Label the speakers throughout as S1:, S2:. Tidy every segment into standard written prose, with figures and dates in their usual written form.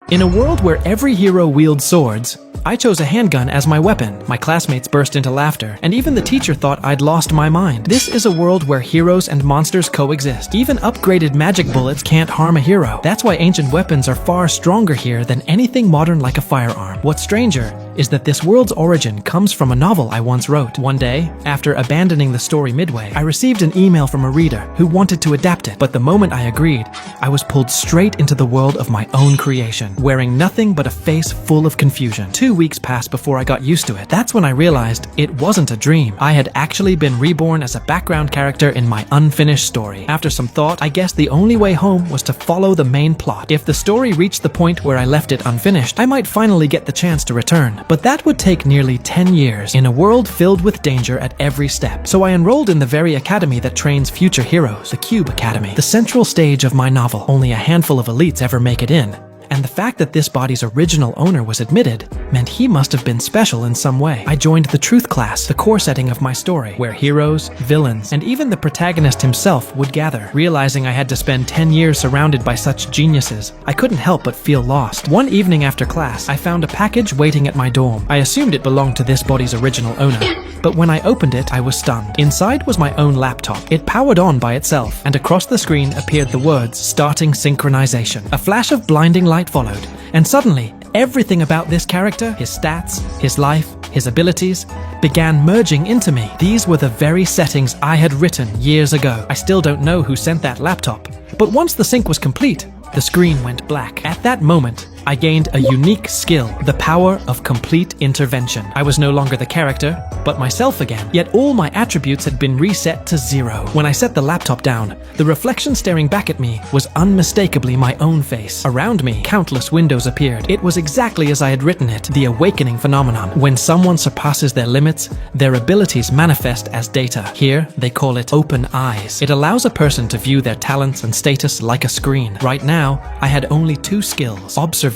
S1: In a world where every hero wields swords, I chose a handgun as my weapon. My classmates burst into laughter, and even the teacher thought I'd lost my mind. This is a world where heroes and monsters coexist. Even upgraded magic bullets can't harm a hero. That's why ancient weapons are far stronger here than anything modern like a firearm. What's stranger is that this world's origin comes from a novel I once wrote. One day, after abandoning the story midway, I received an email from a reader who wanted to adapt it. But the moment I agreed, I was pulled straight into the world of my own creation, wearing nothing but a face full of confusion. 2 weeks passed before I got used to it. That's when I realized it wasn't a dream. I had actually been reborn as a background character in my unfinished story. After some thought, I guessed the only way home was to follow the main plot. If the story reached the point where I left it unfinished, I might finally get the chance to return. But that would take nearly 10 years in a world filled with danger at every step. So I enrolled in the very academy that trains future heroes, the Cube Academy. The central stage of my novel. Only a handful of elites ever make it in. And the fact that this body's original owner was admitted meant he must have been special in some way. I joined the Truth class, the core setting of my story, where heroes, villains, and even the protagonist himself would gather. Realizing I had to spend 10 years surrounded by such geniuses, I couldn't help but feel lost. One evening after class, I found a package waiting at my dorm. I assumed it belonged to this body's original owner. But when I opened it, I was stunned. Inside was my own laptop. It powered on by itself, and across the screen appeared the words, "Starting synchronization." A flash of blinding light followed, and suddenly, everything about this character, his stats, his life, his abilities, began merging into me. These were the very settings I had written years ago. I still don't know who sent that laptop, but once the sync was complete, the screen went black. At that moment, I gained a unique skill, the power of complete intervention. I was no longer the character, but myself again, yet all my attributes had been reset to 0. When I set the laptop down, the reflection staring back at me was unmistakably my own face. Around me, countless windows appeared. It was exactly as I had written it, the awakening phenomenon. When someone surpasses their limits, their abilities manifest as data. Here, they call it open eyes. It allows a person to view their talents and status like a screen. Right now, I had only 2 skills, observation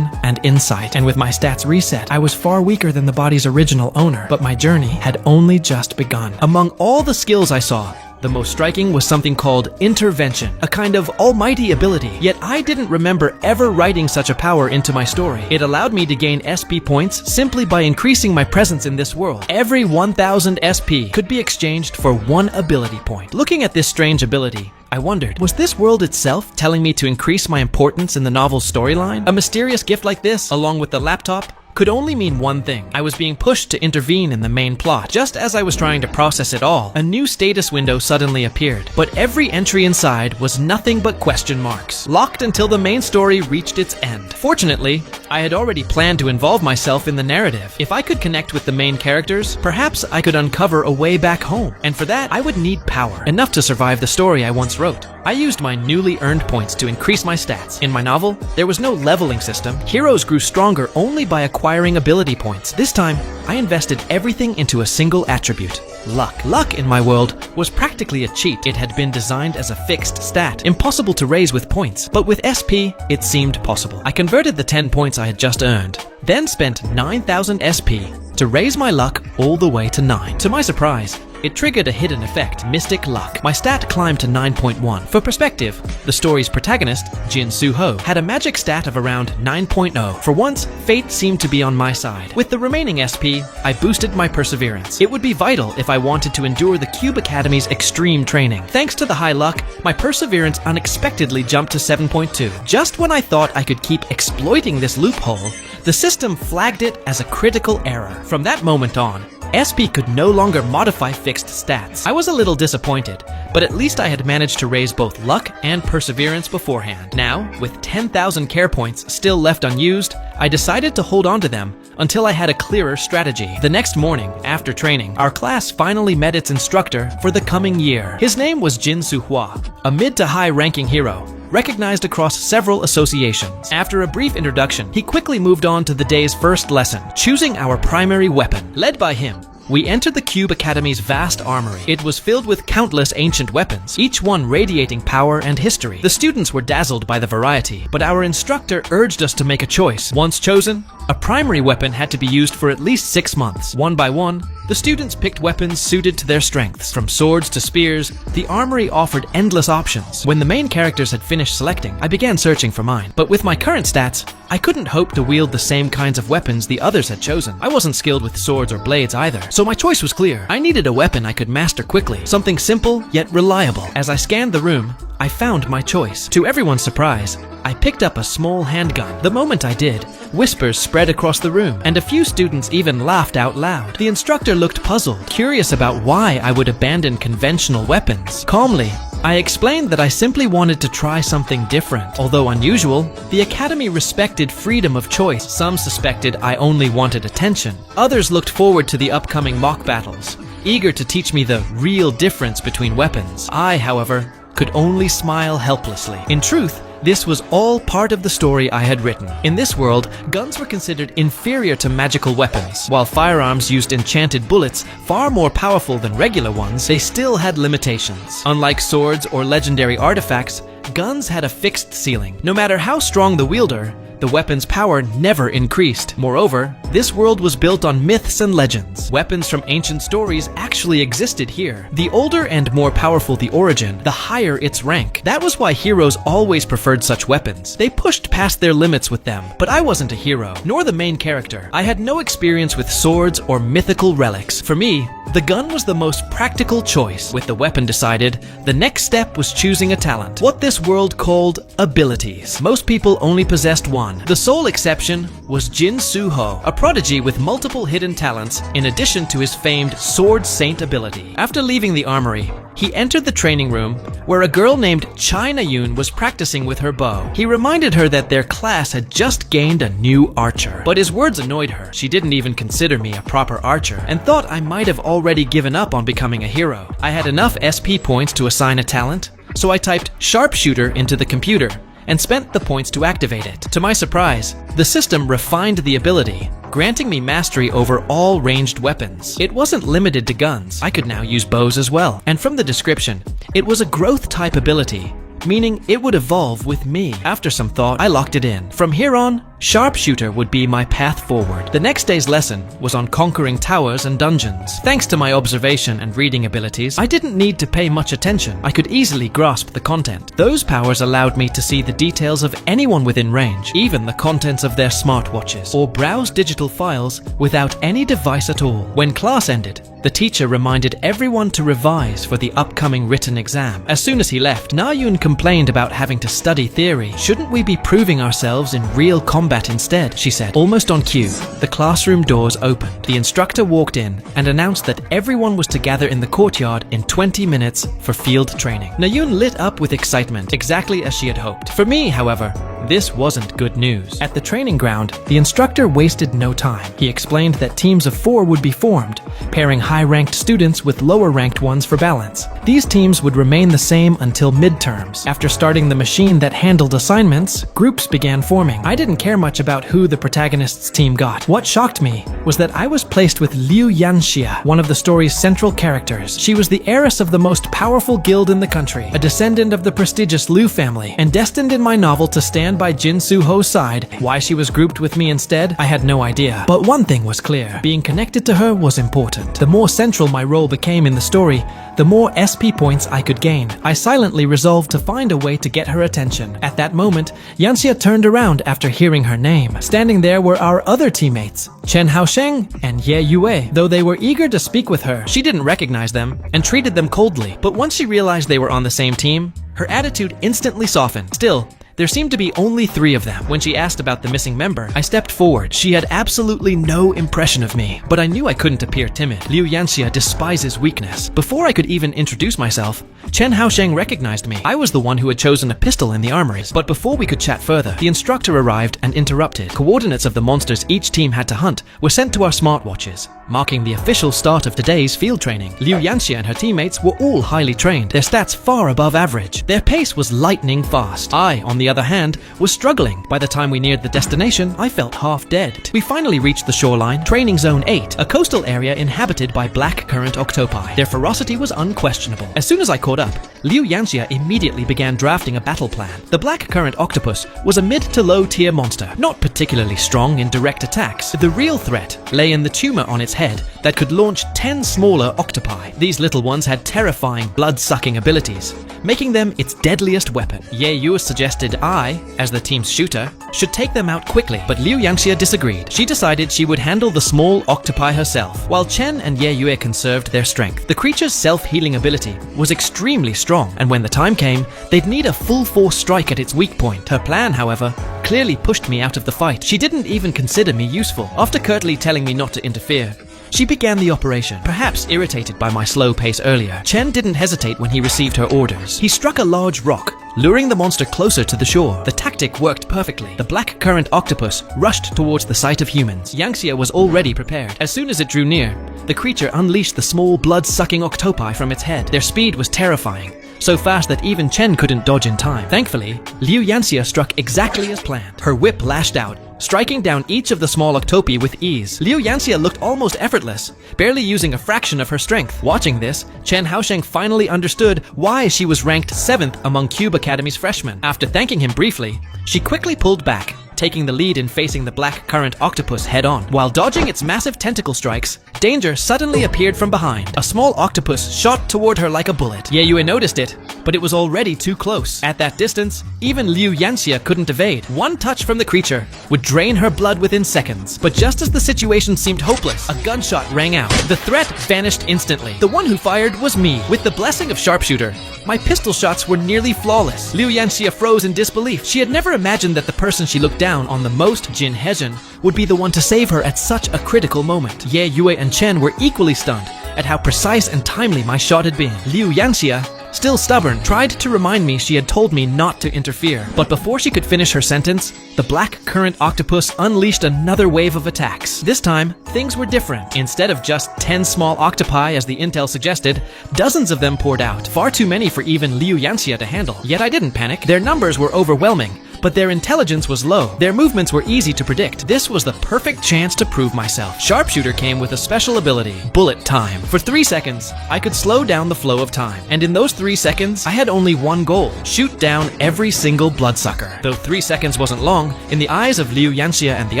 S1: and insight, and with my stats reset, I was far weaker than the body's original owner, but my journey had only just begun. Among all the skills I saw, the most striking was something called intervention, a kind of almighty ability. Yet I didn't remember ever writing such a power into my story. It allowed me to gain SP points simply by increasing my presence in this world. Every 1000 SP could be exchanged for 1 ability point. Looking at this strange ability, I wondered, was this world itself telling me to increase my importance in the novel's storyline? A mysterious gift like this, along with the laptop, could only mean one thing. I was being pushed to intervene in the main plot. Just as I was trying to process it all, a new status window suddenly appeared. But every entry inside was nothing but question marks, locked until the main story reached its end. Fortunately, I had already planned to involve myself in the narrative. If I could connect with the main characters, perhaps I could uncover a way back home. And for that, I would need power, enough to survive the story I once wrote. I used my newly earned points to increase my stats. In my novel, there was no leveling system. Heroes grew stronger only by acquiring ability points. This time, I invested everything into a single attribute, luck. Luck in my world was practically a cheat. It had been designed as a fixed stat, impossible to raise with points. But with SP, it seemed possible. I converted the 10 points I had just earned, then spent 9,000 SP to raise my luck all the way to 9. To my surprise, it triggered a hidden effect, Mystic Luck. My stat climbed to 9.1. For perspective, the story's protagonist, Jin Soo-ho, had a magic stat of around 9.0. For once, fate seemed to be on my side. With the remaining SP, I boosted my perseverance. It would be vital if I wanted to endure the Cube Academy's extreme training. Thanks to the high luck, my perseverance unexpectedly jumped to 7.2. Just when I thought I could keep exploiting this loophole, the system flagged it as a critical error. From that moment on, SP could no longer modify fixed stats. I was a little disappointed, but at least I had managed to raise both luck and perseverance beforehand. Now, with 10,000 care points still left unused, I decided to hold on to them until I had a clearer strategy. The next morning, after training, our class finally met its instructor for the coming year. His name was Jin Soo-hwa, a mid to high ranking hero, recognized across several associations. After a brief introduction, he quickly moved on to the day's first lesson, choosing our primary weapon. Led by him, we entered the Cube Academy's vast armory. It was filled with countless ancient weapons, each one radiating power and history. The students were dazzled by the variety, but our instructor urged us to make a choice. Once chosen, A primary weapon had to be used for at least 6 months. One by one, the students picked weapons suited to their strengths. From swords to spears, the armory offered endless options. When the main characters had finished selecting, I began searching for mine. But with my current stats, I couldn't hope to wield the same kinds of weapons the others had chosen. I wasn't skilled with swords or blades either, so my choice was clear. I needed a weapon I could master quickly, something simple yet reliable. As I scanned the room, I found my choice. To everyone's surprise, I picked up a small handgun. The moment I did, whispers spread across the room, and a few students even laughed out loud. The instructor looked puzzled, curious about why I would abandon conventional weapons. Calmly, I explained that I simply wanted to try something different. Although unusual, the academy respected freedom of choice. Some suspected I only wanted attention. Others looked forward to the upcoming mock battles, eager to teach me the real difference between weapons. I, however, could only smile helplessly. In truth, this was all part of the story I had written. In this world, guns were considered inferior to magical weapons. While firearms used enchanted bullets, far more powerful than regular ones, they still had limitations. Unlike swords or legendary artifacts, guns had a fixed ceiling. No matter how strong the wielder, the weapon's power never increased. Moreover, this world was built on myths and legends. Weapons from ancient stories actually existed here. The older and more powerful the origin, the higher its rank. That was why heroes always preferred such weapons. They pushed past their limits with them. But I wasn't a hero, nor the main character. I had no experience with swords or mythical relics. For me, the gun was the most practical choice. With the weapon decided, the next step was choosing a talent. What this world called abilities. Most people only possessed one. The sole exception was Jin Soo-ho, a prodigy with multiple hidden talents in addition to his famed Sword Saint ability. After leaving the armory, he entered the training room where a girl named China Yoon was practicing with her bow. He reminded her that their class had just gained a new archer. But his words annoyed her. She didn't even consider me a proper archer and thought I might have already given up on becoming a hero. I had enough SP points to assign a talent, so I typed sharpshooter into the computer and spent the points to activate it. To my surprise, the system refined the ability, granting me mastery over all ranged weapons. It wasn't limited to guns. I could now use bows as well. And from the description, it was a growth type ability, meaning it would evolve with me. After some thought, I locked it in. From here on, sharpshooter would be my path forward. The next day's lesson was on conquering towers and dungeons. Thanks to my observation and reading abilities, I didn't need to pay much attention. I could easily grasp the content. Those powers allowed me to see the details of anyone within range, even the contents of their smartwatches, or browse digital files without any device at all. When class ended, the teacher reminded everyone to revise for the upcoming written exam. As soon as he left, Na-yoon complained about having to study theory. Shouldn't we be proving ourselves in real combat instead, she said. Almost on cue, the classroom doors opened. The instructor walked in and announced that everyone was to gather in the courtyard in 20 minutes for field training. Na-yoon lit up with excitement, exactly as she had hoped. For me, however, this wasn't good news. At the training ground, the instructor wasted no time. He explained that teams of 4 would be formed, pairing high-ranked students with lower-ranked ones for balance. These teams would remain the same until midterms. After starting the machine that handled assignments, groups began forming. I didn't care much about who the protagonist's team got. What shocked me was that I was placed with Liu Yanxia, one of the story's central characters. She was the heiress of the most powerful guild in the country, a descendant of the prestigious Liu family, and destined in my novel to stand by Jin Soo-ho's side. Why she was grouped with me instead, I had no idea. But one thing was clear. Being connected to her was important. The more central my role became in the story, the more SP points I could gain. I silently resolved to find a way to get her attention. At that moment, Yanxia turned around after hearing her name. Standing there were our other teammates, Chen Haosheng and Ye Yue. Though they were eager to speak with her, she didn't recognize them and treated them coldly. But once she realized they were on the same team, her attitude instantly softened. Still, there seemed to be only 3 of them. When she asked about the missing member, I stepped forward. She had absolutely no impression of me, but I knew I couldn't appear timid. Liu Yanxia despises weakness. Before I could even introduce myself, Chen Haosheng recognized me. I was the one who had chosen a pistol in the armories. But before we could chat further, the instructor arrived and interrupted. Coordinates of the monsters each team had to hunt were sent to our smartwatches. marking the official start of today's field training. Liu Yanxia and her teammates were all highly trained, their stats far above average. Their pace was lightning fast. I, on the other hand, was struggling. By the time we neared the destination, I felt half dead. We finally reached the shoreline, Training Zone 8, a coastal area inhabited by black current octopi. Their ferocity was unquestionable. As soon as I caught up, Liu Yanxia immediately began drafting a battle plan. The black current octopus was a mid to low tier monster, not particularly strong in direct attacks. The real threat lay in the tumor on its head that could launch 10 smaller octopi. These little ones had terrifying blood-sucking abilities, making them its deadliest weapon. Ye Yue suggested I, as the team's shooter, should take them out quickly, but Liu Yanxia disagreed. She decided she would handle the small octopi herself, while Chen and Ye Yue conserved their strength. The creature's self-healing ability was extremely strong, and when the time came, they'd need a full-force strike at its weak point. Her plan, however, clearly pushed me out of the fight. She didn't even consider me useful. After curtly telling me not to interfere, she began the operation. Perhaps irritated by my slow pace earlier, Chen didn't hesitate when he received her orders. He struck a large rock, luring the monster closer to the shore. The tactic worked perfectly. The black current octopus rushed towards the sight of humans. Yanxia was already prepared. As soon as it drew near, the creature unleashed the small blood-sucking octopi from its head. Their speed was terrifying, so fast that even Chen couldn't dodge in time. Thankfully, Liu Yanxia struck exactly as planned. Her whip lashed out, striking down each of the small octopi with ease. Liu Yanxia looked almost effortless, barely using a fraction of her strength. Watching this, Chen Haosheng finally understood why she was ranked 7th among Cube Academy's freshmen. After thanking him briefly, she quickly pulled back, taking the lead in facing the black current octopus head-on. While dodging its massive tentacle strikes, danger suddenly appeared from behind. A small octopus shot toward her like a bullet. Ye Yue noticed it, but it was already too close. At that distance, even Liu Yanxia couldn't evade. One touch from the creature would drain her blood within seconds. But just as the situation seemed hopeless, a gunshot rang out. The threat vanished instantly. The one who fired was me. With the blessing of sharpshooter, my pistol shots were nearly flawless. Liu Yanxia froze in disbelief. She had never imagined that the person she looked down on the most, Jin Hezhen, would be the one to save her at such a critical moment. Ye Yue and Chen were equally stunned at how precise and timely my shot had been. Liu Yanxia, still stubborn, tried to remind me she had told me not to interfere. But before she could finish her sentence, the black current octopus unleashed another wave of attacks. This time, things were different. Instead of just 10 small octopi as the intel suggested, dozens of them poured out, far too many for even Liu Yanxia to handle. Yet I didn't panic. Their numbers were overwhelming, but their intelligence was low. Their movements were easy to predict. This was the perfect chance to prove myself. Sharpshooter came with a special ability, bullet time. For 3 seconds, I could slow down the flow of time. And in those 3 seconds, I had only one goal: shoot down every single bloodsucker. Though 3 seconds wasn't long, in the eyes of Liu Yanxia and the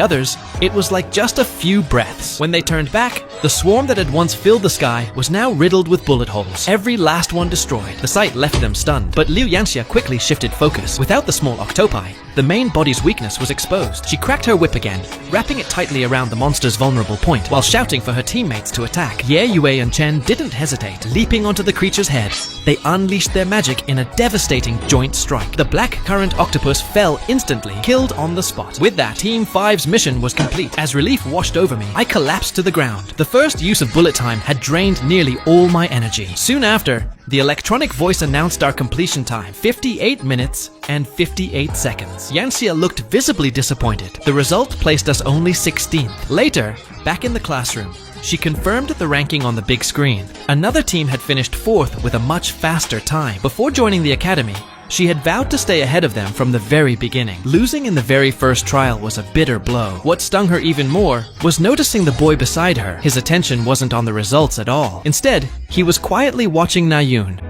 S1: others, it was like just a few breaths. When they turned back, the swarm that had once filled the sky was now riddled with bullet holes, every last one destroyed. The sight left them stunned, but Liu Yanxia quickly shifted focus. Without the small octopi, the main body's weakness was exposed. She cracked her whip again, wrapping it tightly around the monster's vulnerable point, while shouting for her teammates to attack. Ye Yue and Chen didn't hesitate, leaping onto the creature's head. They unleashed their magic in a devastating joint strike. The black current octopus fell instantly, killed on the spot. With that, Team 5's mission was complete. As relief washed over me, I collapsed to the ground. The first use of bullet time had drained nearly all my energy. Soon after, the electronic voice announced our completion time: 58 minutes and 58 seconds. Yanxia looked visibly disappointed. The result placed us only 16th. Later, back in the classroom, she confirmed the ranking on the big screen. Another team had finished 4th with a much faster time. Before joining the academy, she had vowed to stay ahead of them from the very beginning. Losing in the very first trial was a bitter blow. What stung her even more was noticing the boy beside her. His attention wasn't on the results at all. Instead, he was quietly watching Naeun.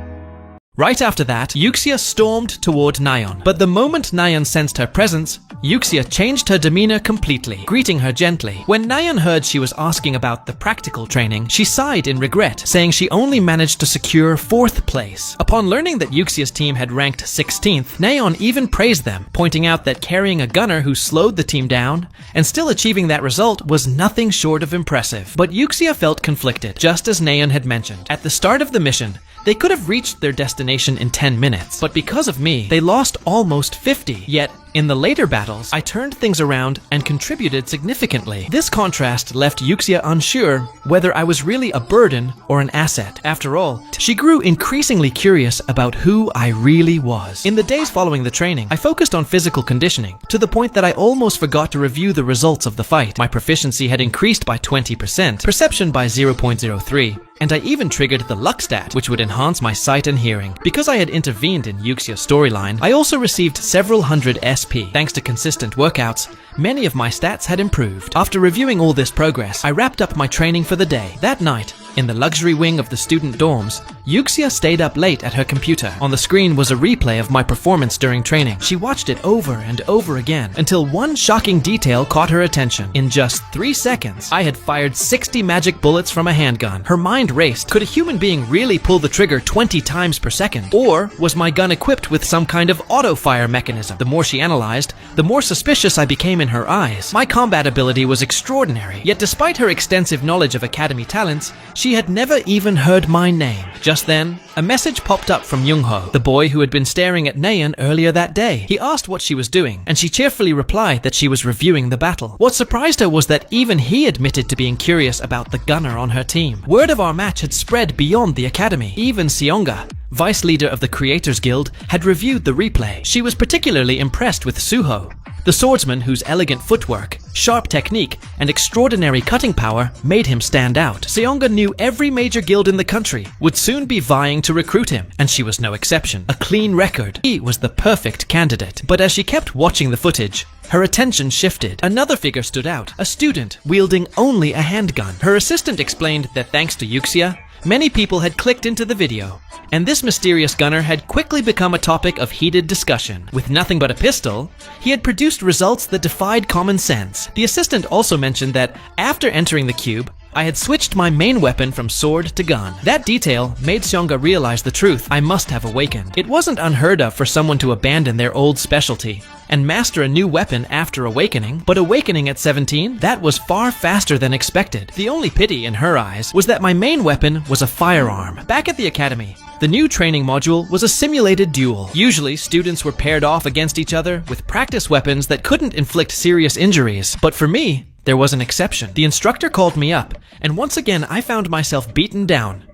S1: Right after that, Yuxia stormed toward Naeun. But the moment Naeun sensed her presence, Yuxia changed her demeanor completely, greeting her gently. When Naeun heard she was asking about the practical training, she sighed in regret, saying she only managed to secure 4th place. Upon learning that Yuxia's team had ranked 16th, Naeun even praised them, pointing out that carrying a gunner who slowed the team down and still achieving that result was nothing short of impressive. But Yuxia felt conflicted, just as Naeun had mentioned. At the start of the mission, they could have reached their destination in 10 minutes, but because of me, they lost almost 50. Yet, In the later battles, I turned things around and contributed significantly. This contrast left Yuxia unsure whether I was really a burden or an asset. After all, she grew increasingly curious about who I really was. In the days following the training, I focused on physical conditioning to the point that I almost forgot to review the results of the fight. My proficiency had increased by 20%, perception by 0.03, and I even triggered the luck stat, which would enhance my sight and hearing. Because I had intervened in Yuxia's storyline, I also received several hundred SP. Thanks to consistent workouts, many of my stats had improved. After reviewing all this progress, I wrapped up my training for the day. That night, in the luxury wing of the student dorms, Yuxia stayed up late at her computer. On the screen was a replay of my performance during training. She watched it over and over again until one shocking detail caught her attention. In just 3 seconds, I had fired 60 magic bullets from a handgun. Her mind raced. Could a human being really pull the trigger 20 times per second? Or was my gun equipped with some kind of auto-fire mechanism? The more she analyzed, the more suspicious I became in her eyes. My combat ability was extraordinary, yet despite her extensive knowledge of academy talents, she had never even heard my name. Just then, a message popped up from Youngho, the boy who had been staring at Nayeon earlier that day. He asked what she was doing, and she cheerfully replied that she was reviewing the battle. What surprised her was that even he admitted to being curious about the gunner on her team. Word of our match had spread beyond the academy. Even Seonga, vice leader of the Creators Guild, had reviewed the replay. She was particularly impressed with Suho, the swordsman whose elegant footwork, sharp technique, and extraordinary cutting power made him stand out. Seonga knew every major guild in the country would soon be vying to recruit him, and she was no exception. A clean record. He was the perfect candidate. But as she kept watching the footage, her attention shifted. Another figure stood out, a student wielding only a handgun. Her assistant explained that thanks to Yuxia, many people had clicked into the video, and this mysterious gunner had quickly become a topic of heated discussion. With nothing but a pistol, he had produced results that defied common sense. The assistant also mentioned that after entering the cube, I had switched my main weapon from sword to gun. That detail made Seonga realize the truth. I must have awakened. It wasn't unheard of for someone to abandon their old specialty and master a new weapon after awakening, but awakening at 17, that was far faster than expected. The only pity in her eyes was that my main weapon was a firearm. Back at the academy, the new training module was a simulated duel. Usually, students were paired off against each other with practice weapons that couldn't inflict serious injuries. But for me, there was an exception. The instructor called me up, and once again I found myself beaten down.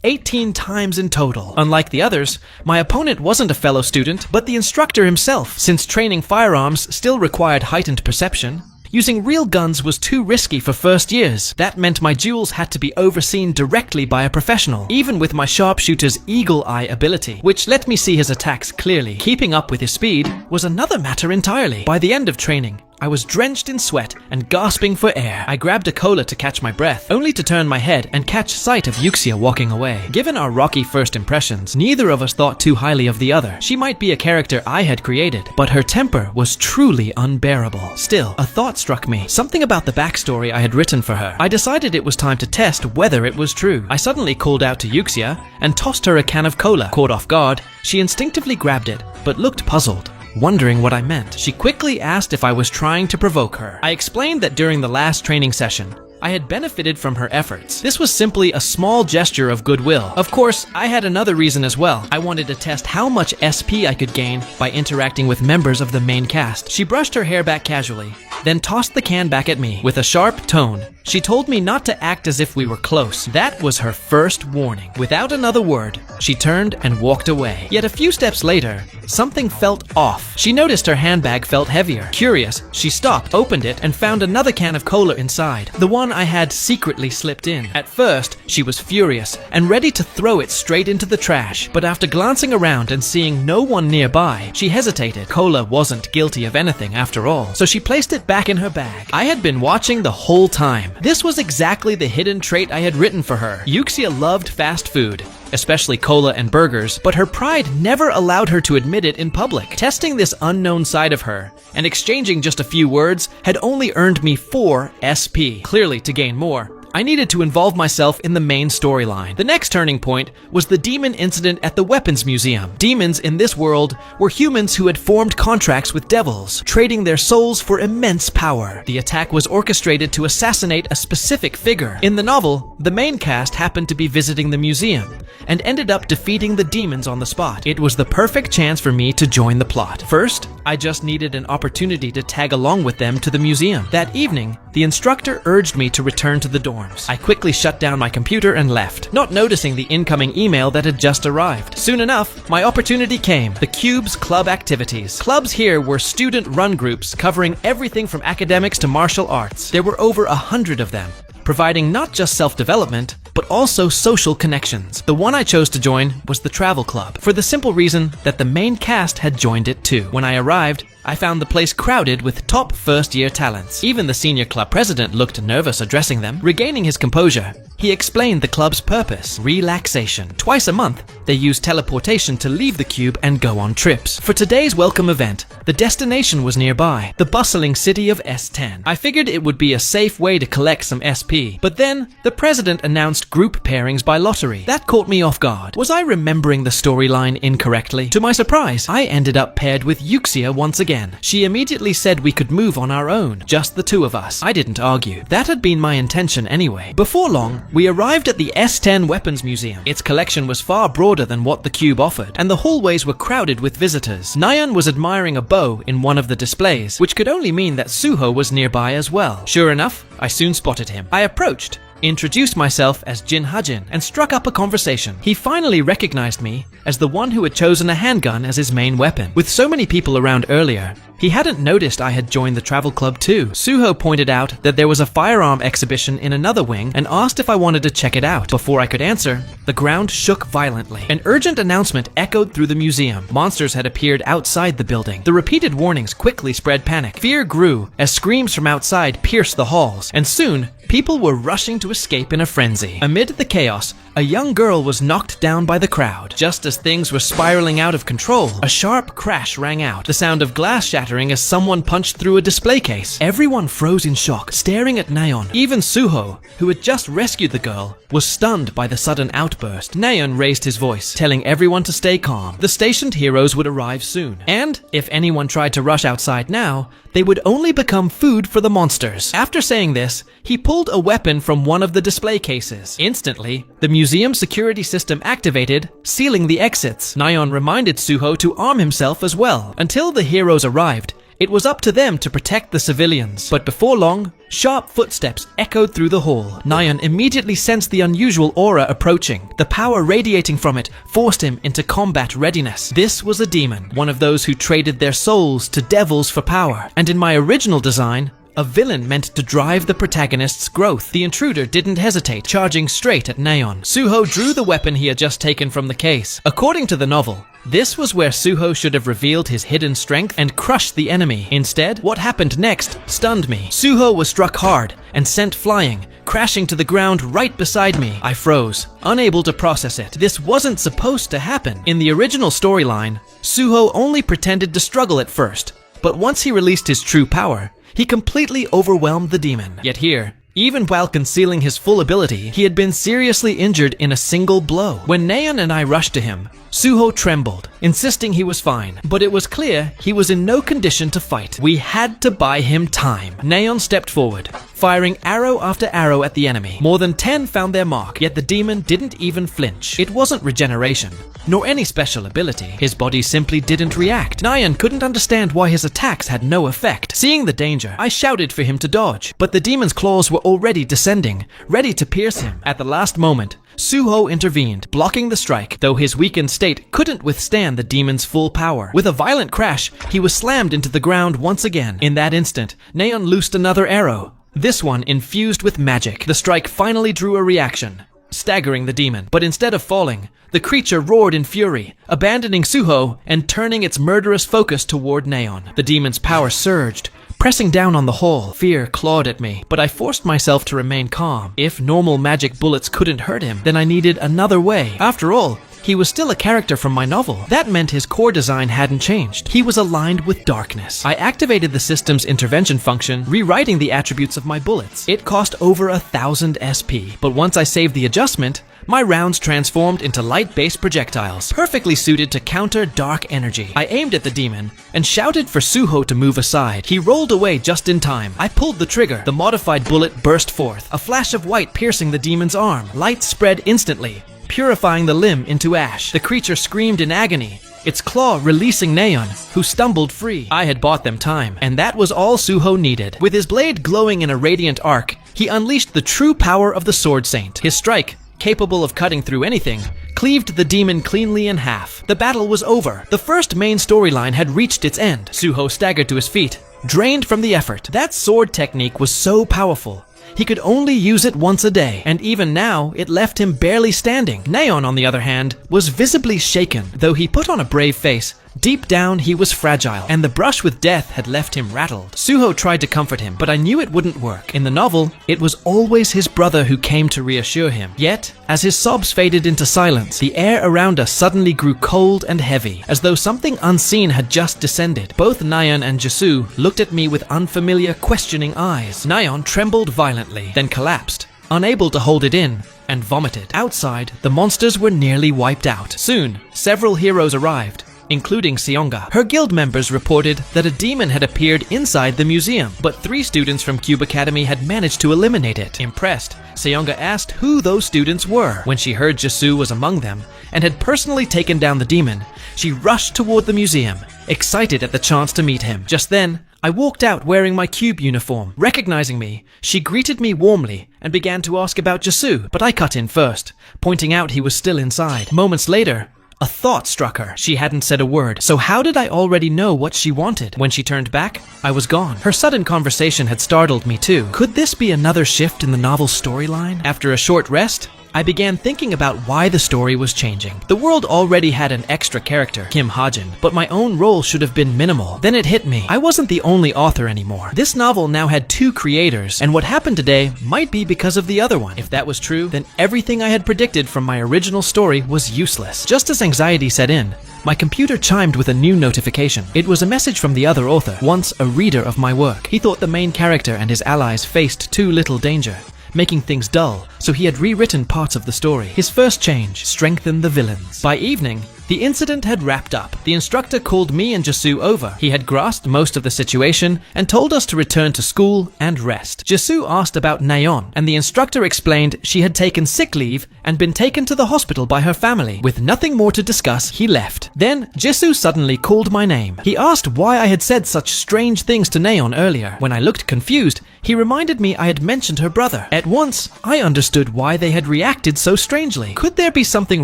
S1: 18 times in total. Unlike the others, my opponent wasn't a fellow student, but the instructor himself. Since training firearms still required heightened perception, using real guns was too risky for first years. That meant my duels had to be overseen directly by a professional, even with my sharpshooter's eagle eye ability, which let me see his attacks clearly. Keeping up with his speed was another matter entirely. By the end of training, I was drenched in sweat and gasping for air. I grabbed a cola to catch my breath, only to turn my head and catch sight of Yuxia walking away. Given our rocky first impressions, neither of us thought too highly of the other. She might be a character I had created, but her temper was truly unbearable. Still, a thought struck me, something about the backstory I had written for her. I decided it was time to test whether it was true. I suddenly called out to Yuxia and tossed her a can of cola. Caught off guard, she instinctively grabbed it, but looked puzzled, wondering what I meant. She quickly asked if I was trying to provoke her. I explained that during the last training session, I had benefited from her efforts. This was simply a small gesture of goodwill. Of course, I had another reason as well. I wanted to test how much SP I could gain by interacting with members of the main cast. She brushed her hair back casually, then tossed the can back at me. With a sharp tone, she told me not to act as if we were close. That was her first warning. Without another word, she turned and walked away. Yet a few steps later, something felt off. She noticed her handbag felt heavier. Curious, she stopped, opened it, and found another can of cola inside, the one I had secretly slipped in. At first, she was furious and ready to throw it straight into the trash, but after glancing around and seeing no one nearby, she hesitated. Cola wasn't guilty of anything after all, so she placed it back in her bag. I had been watching the whole time. This was exactly the hidden trait I had written for her. Yuxia loved fast food, especially cola and burgers, but her pride never allowed her to admit it in public. Testing this unknown side of her and exchanging just a few words had only earned me 4 SP. Clearly, to gain more, I needed to involve myself in the main storyline. The next turning point was the demon incident at the Weapons Museum. Demons in this world were humans who had formed contracts with devils, trading their souls for immense power. The attack was orchestrated to assassinate a specific figure. In the novel, the main cast happened to be visiting the museum and ended up defeating the demons on the spot. It was the perfect chance for me to join the plot. First, I just needed an opportunity to tag along with them to the museum. That evening, the instructor urged me to return to the dorms. I quickly shut down my computer and left, not noticing the incoming email that had just arrived. Soon enough, my opportunity came: the Cube's club activities. Clubs here were student-run groups covering everything from academics to martial arts. There were over 100 of them, providing not just self-development, but also social connections. The one I chose to join was the Travel Club, for the simple reason that the main cast had joined it too. When I arrived, I found the place crowded with top first-year talents. Even the senior club president looked nervous addressing them. Regaining his composure, he explained the club's purpose: relaxation. Twice a month, they use teleportation to leave the cube and go on trips. For today's welcome event, the destination was nearby, the bustling city of S10. I figured it would be a safe way to collect some SP, but then the president announced group pairings by lottery. That caught me off guard. Was I remembering the storyline incorrectly? To my surprise, I ended up paired with Yuxia once again. She immediately said we could move on our own, just the two of us. I didn't argue. That had been my intention anyway. Before long, we arrived at the S10 Weapons Museum. Its collection was far broader than what the cube offered, and the hallways were crowded with visitors. Nayeon was admiring a bow in one of the displays, which could only mean that Suho was nearby as well. Sure enough, I soon spotted him. I approached, introduced myself as Jin Hajin, and struck up a conversation. He finally recognized me as the one who had chosen a handgun as his main weapon. With so many people around earlier, he hadn't noticed I had joined the travel club too. Suho pointed out that there was a firearm exhibition in another wing and asked if I wanted to check it out. Before I could answer, the ground shook violently. An urgent announcement echoed through the museum. Monsters had appeared outside the building. The repeated warnings quickly spread panic. Fear grew as screams from outside pierced the halls, and soon, people were rushing to escape in a frenzy. Amid the chaos, a young girl was knocked down by the crowd. Just as things were spiraling out of control, a sharp crash rang out, the sound of glass shattering as someone punched through a display case. Everyone froze in shock, staring at Nayeon. Even Suho, who had just rescued the girl, was stunned by the sudden outburst. Nayeon raised his voice, telling everyone to stay calm. The stationed heroes would arrive soon, and if anyone tried to rush outside now, they would only become food for the monsters. After saying this, he pulled a weapon from one of the display cases. Instantly, the museum security system activated, sealing the exits. Nayeon reminded Suho to arm himself as well. Until the heroes arrived, it was up to them to protect the civilians. But before long, sharp footsteps echoed through the hall. Nayeon immediately sensed the unusual aura approaching. The power radiating from it forced him into combat readiness. This was a demon, one of those who traded their souls to devils for power. And in my original design, a villain meant to drive the protagonist's growth. The intruder didn't hesitate, charging straight at Nayeon. Suho drew the weapon he had just taken from the case. According to the novel, this was where Suho should have revealed his hidden strength and crushed the enemy. Instead, what happened next stunned me. Suho was struck hard and sent flying, crashing to the ground right beside me. I froze, unable to process it. This wasn't supposed to happen. In the original storyline, Suho only pretended to struggle at first, but once he released his true power, he completely overwhelmed the demon. Yet here, even while concealing his full ability, he had been seriously injured in a single blow. When Nayeon and I rushed to him, Suho trembled, insisting he was fine, but it was clear he was in no condition to fight. We had to buy him time. Nayeon stepped forward, firing arrow after arrow at the enemy. More than 10 found their mark, yet the demon didn't even flinch. It wasn't regeneration, nor any special ability. His body simply didn't react. Nayeon couldn't understand why his attacks had no effect. Seeing the danger, I shouted for him to dodge, but the demon's claws were already descending, ready to pierce him. At the last moment, Suho intervened, blocking the strike, though his weakened state couldn't withstand the demon's full power. With a violent crash, he was slammed into the ground once again. In that instant, Nayeon loosed another arrow, this one infused with magic. The strike finally drew a reaction, staggering the demon. But instead of falling, the creature roared in fury, abandoning Suho and turning its murderous focus toward Nayeon. The demon's power surged, pressing down on the hall. Fear clawed at me, but I forced myself to remain calm. If normal magic bullets couldn't hurt him, then I needed another way. After all, he was still a character from my novel. That meant his core design hadn't changed. He was aligned with darkness. I activated the system's intervention function, rewriting the attributes of my bullets. It cost over 1,000 SP, but once I saved the adjustment, my rounds transformed into light-based projectiles, perfectly suited to counter dark energy. I aimed at the demon and shouted for Suho to move aside. He rolled away just in time. I pulled the trigger. The modified bullet burst forth, a flash of white piercing the demon's arm. Light spread instantly, purifying the limb into ash. The creature screamed in agony, its claw releasing Neon, who stumbled free. I had bought them time, and that was all Suho needed. With his blade glowing in a radiant arc, he unleashed the true power of the Sword Saint. His strike, capable of cutting through anything, cleaved the demon cleanly in half. The battle was over. The first main storyline had reached its end. Suho staggered to his feet, drained from the effort. That sword technique was so powerful. He could only use it once a day, and even now, it left him barely standing. Neon, on the other hand, was visibly shaken. Though he put on a brave face, deep down he was fragile, and the brush with death had left him rattled. Suho tried to comfort him, but I knew it wouldn't work. In the novel, it was always his brother who came to reassure him. Yet, as his sobs faded into silence, the air around us suddenly grew cold and heavy, as though something unseen had just descended. Both Nayeon and Jisoo looked at me with unfamiliar, questioning eyes. Nayeon trembled violently, then collapsed, unable to hold it in, and vomited. Outside, the monsters were nearly wiped out. Soon, several heroes arrived, including Seonga. Her guild members reported that a demon had appeared inside the museum, but 3 students from Cube Academy had managed to eliminate it. Impressed, Seonga asked who those students were. When she heard Jisoo was among them and had personally taken down the demon, she rushed toward the museum, excited at the chance to meet him. Just then, I walked out wearing my cube uniform. Recognizing me, she greeted me warmly and began to ask about Jisoo, but I cut in first, pointing out he was still inside. Moments later, a thought struck her. She hadn't said a word, so how did I already know what she wanted? When she turned back, I was gone. Her sudden conversation had startled me too. Could this be another shift in the novel's storyline? After a short rest, I began thinking about why the story was changing. The world already had an extra character, Kim Hajin, but my own role should have been minimal. Then it hit me. I wasn't the only author anymore. This novel now had 2 creators, and what happened today might be because of the other one. If that was true, then everything I had predicted from my original story was useless. Just as anxiety set in, my computer chimed with a new notification. It was a message from the other author, once a reader of my work. He thought the main character and his allies faced too little danger, making things dull, so he had rewritten parts of the story. His first change: strengthen the villains. By evening, the incident had wrapped up. The instructor called me and Jisoo over. He had grasped most of the situation and told us to return to school and rest. Jisoo asked about Nayeon, and the instructor explained she had taken sick leave and been taken to the hospital by her family. With nothing more to discuss, he left. Then, Jisoo suddenly called my name. He asked why I had said such strange things to Nayeon earlier. When I looked confused, he reminded me I had mentioned her brother. At once, I understood why they had reacted so strangely. Could there be something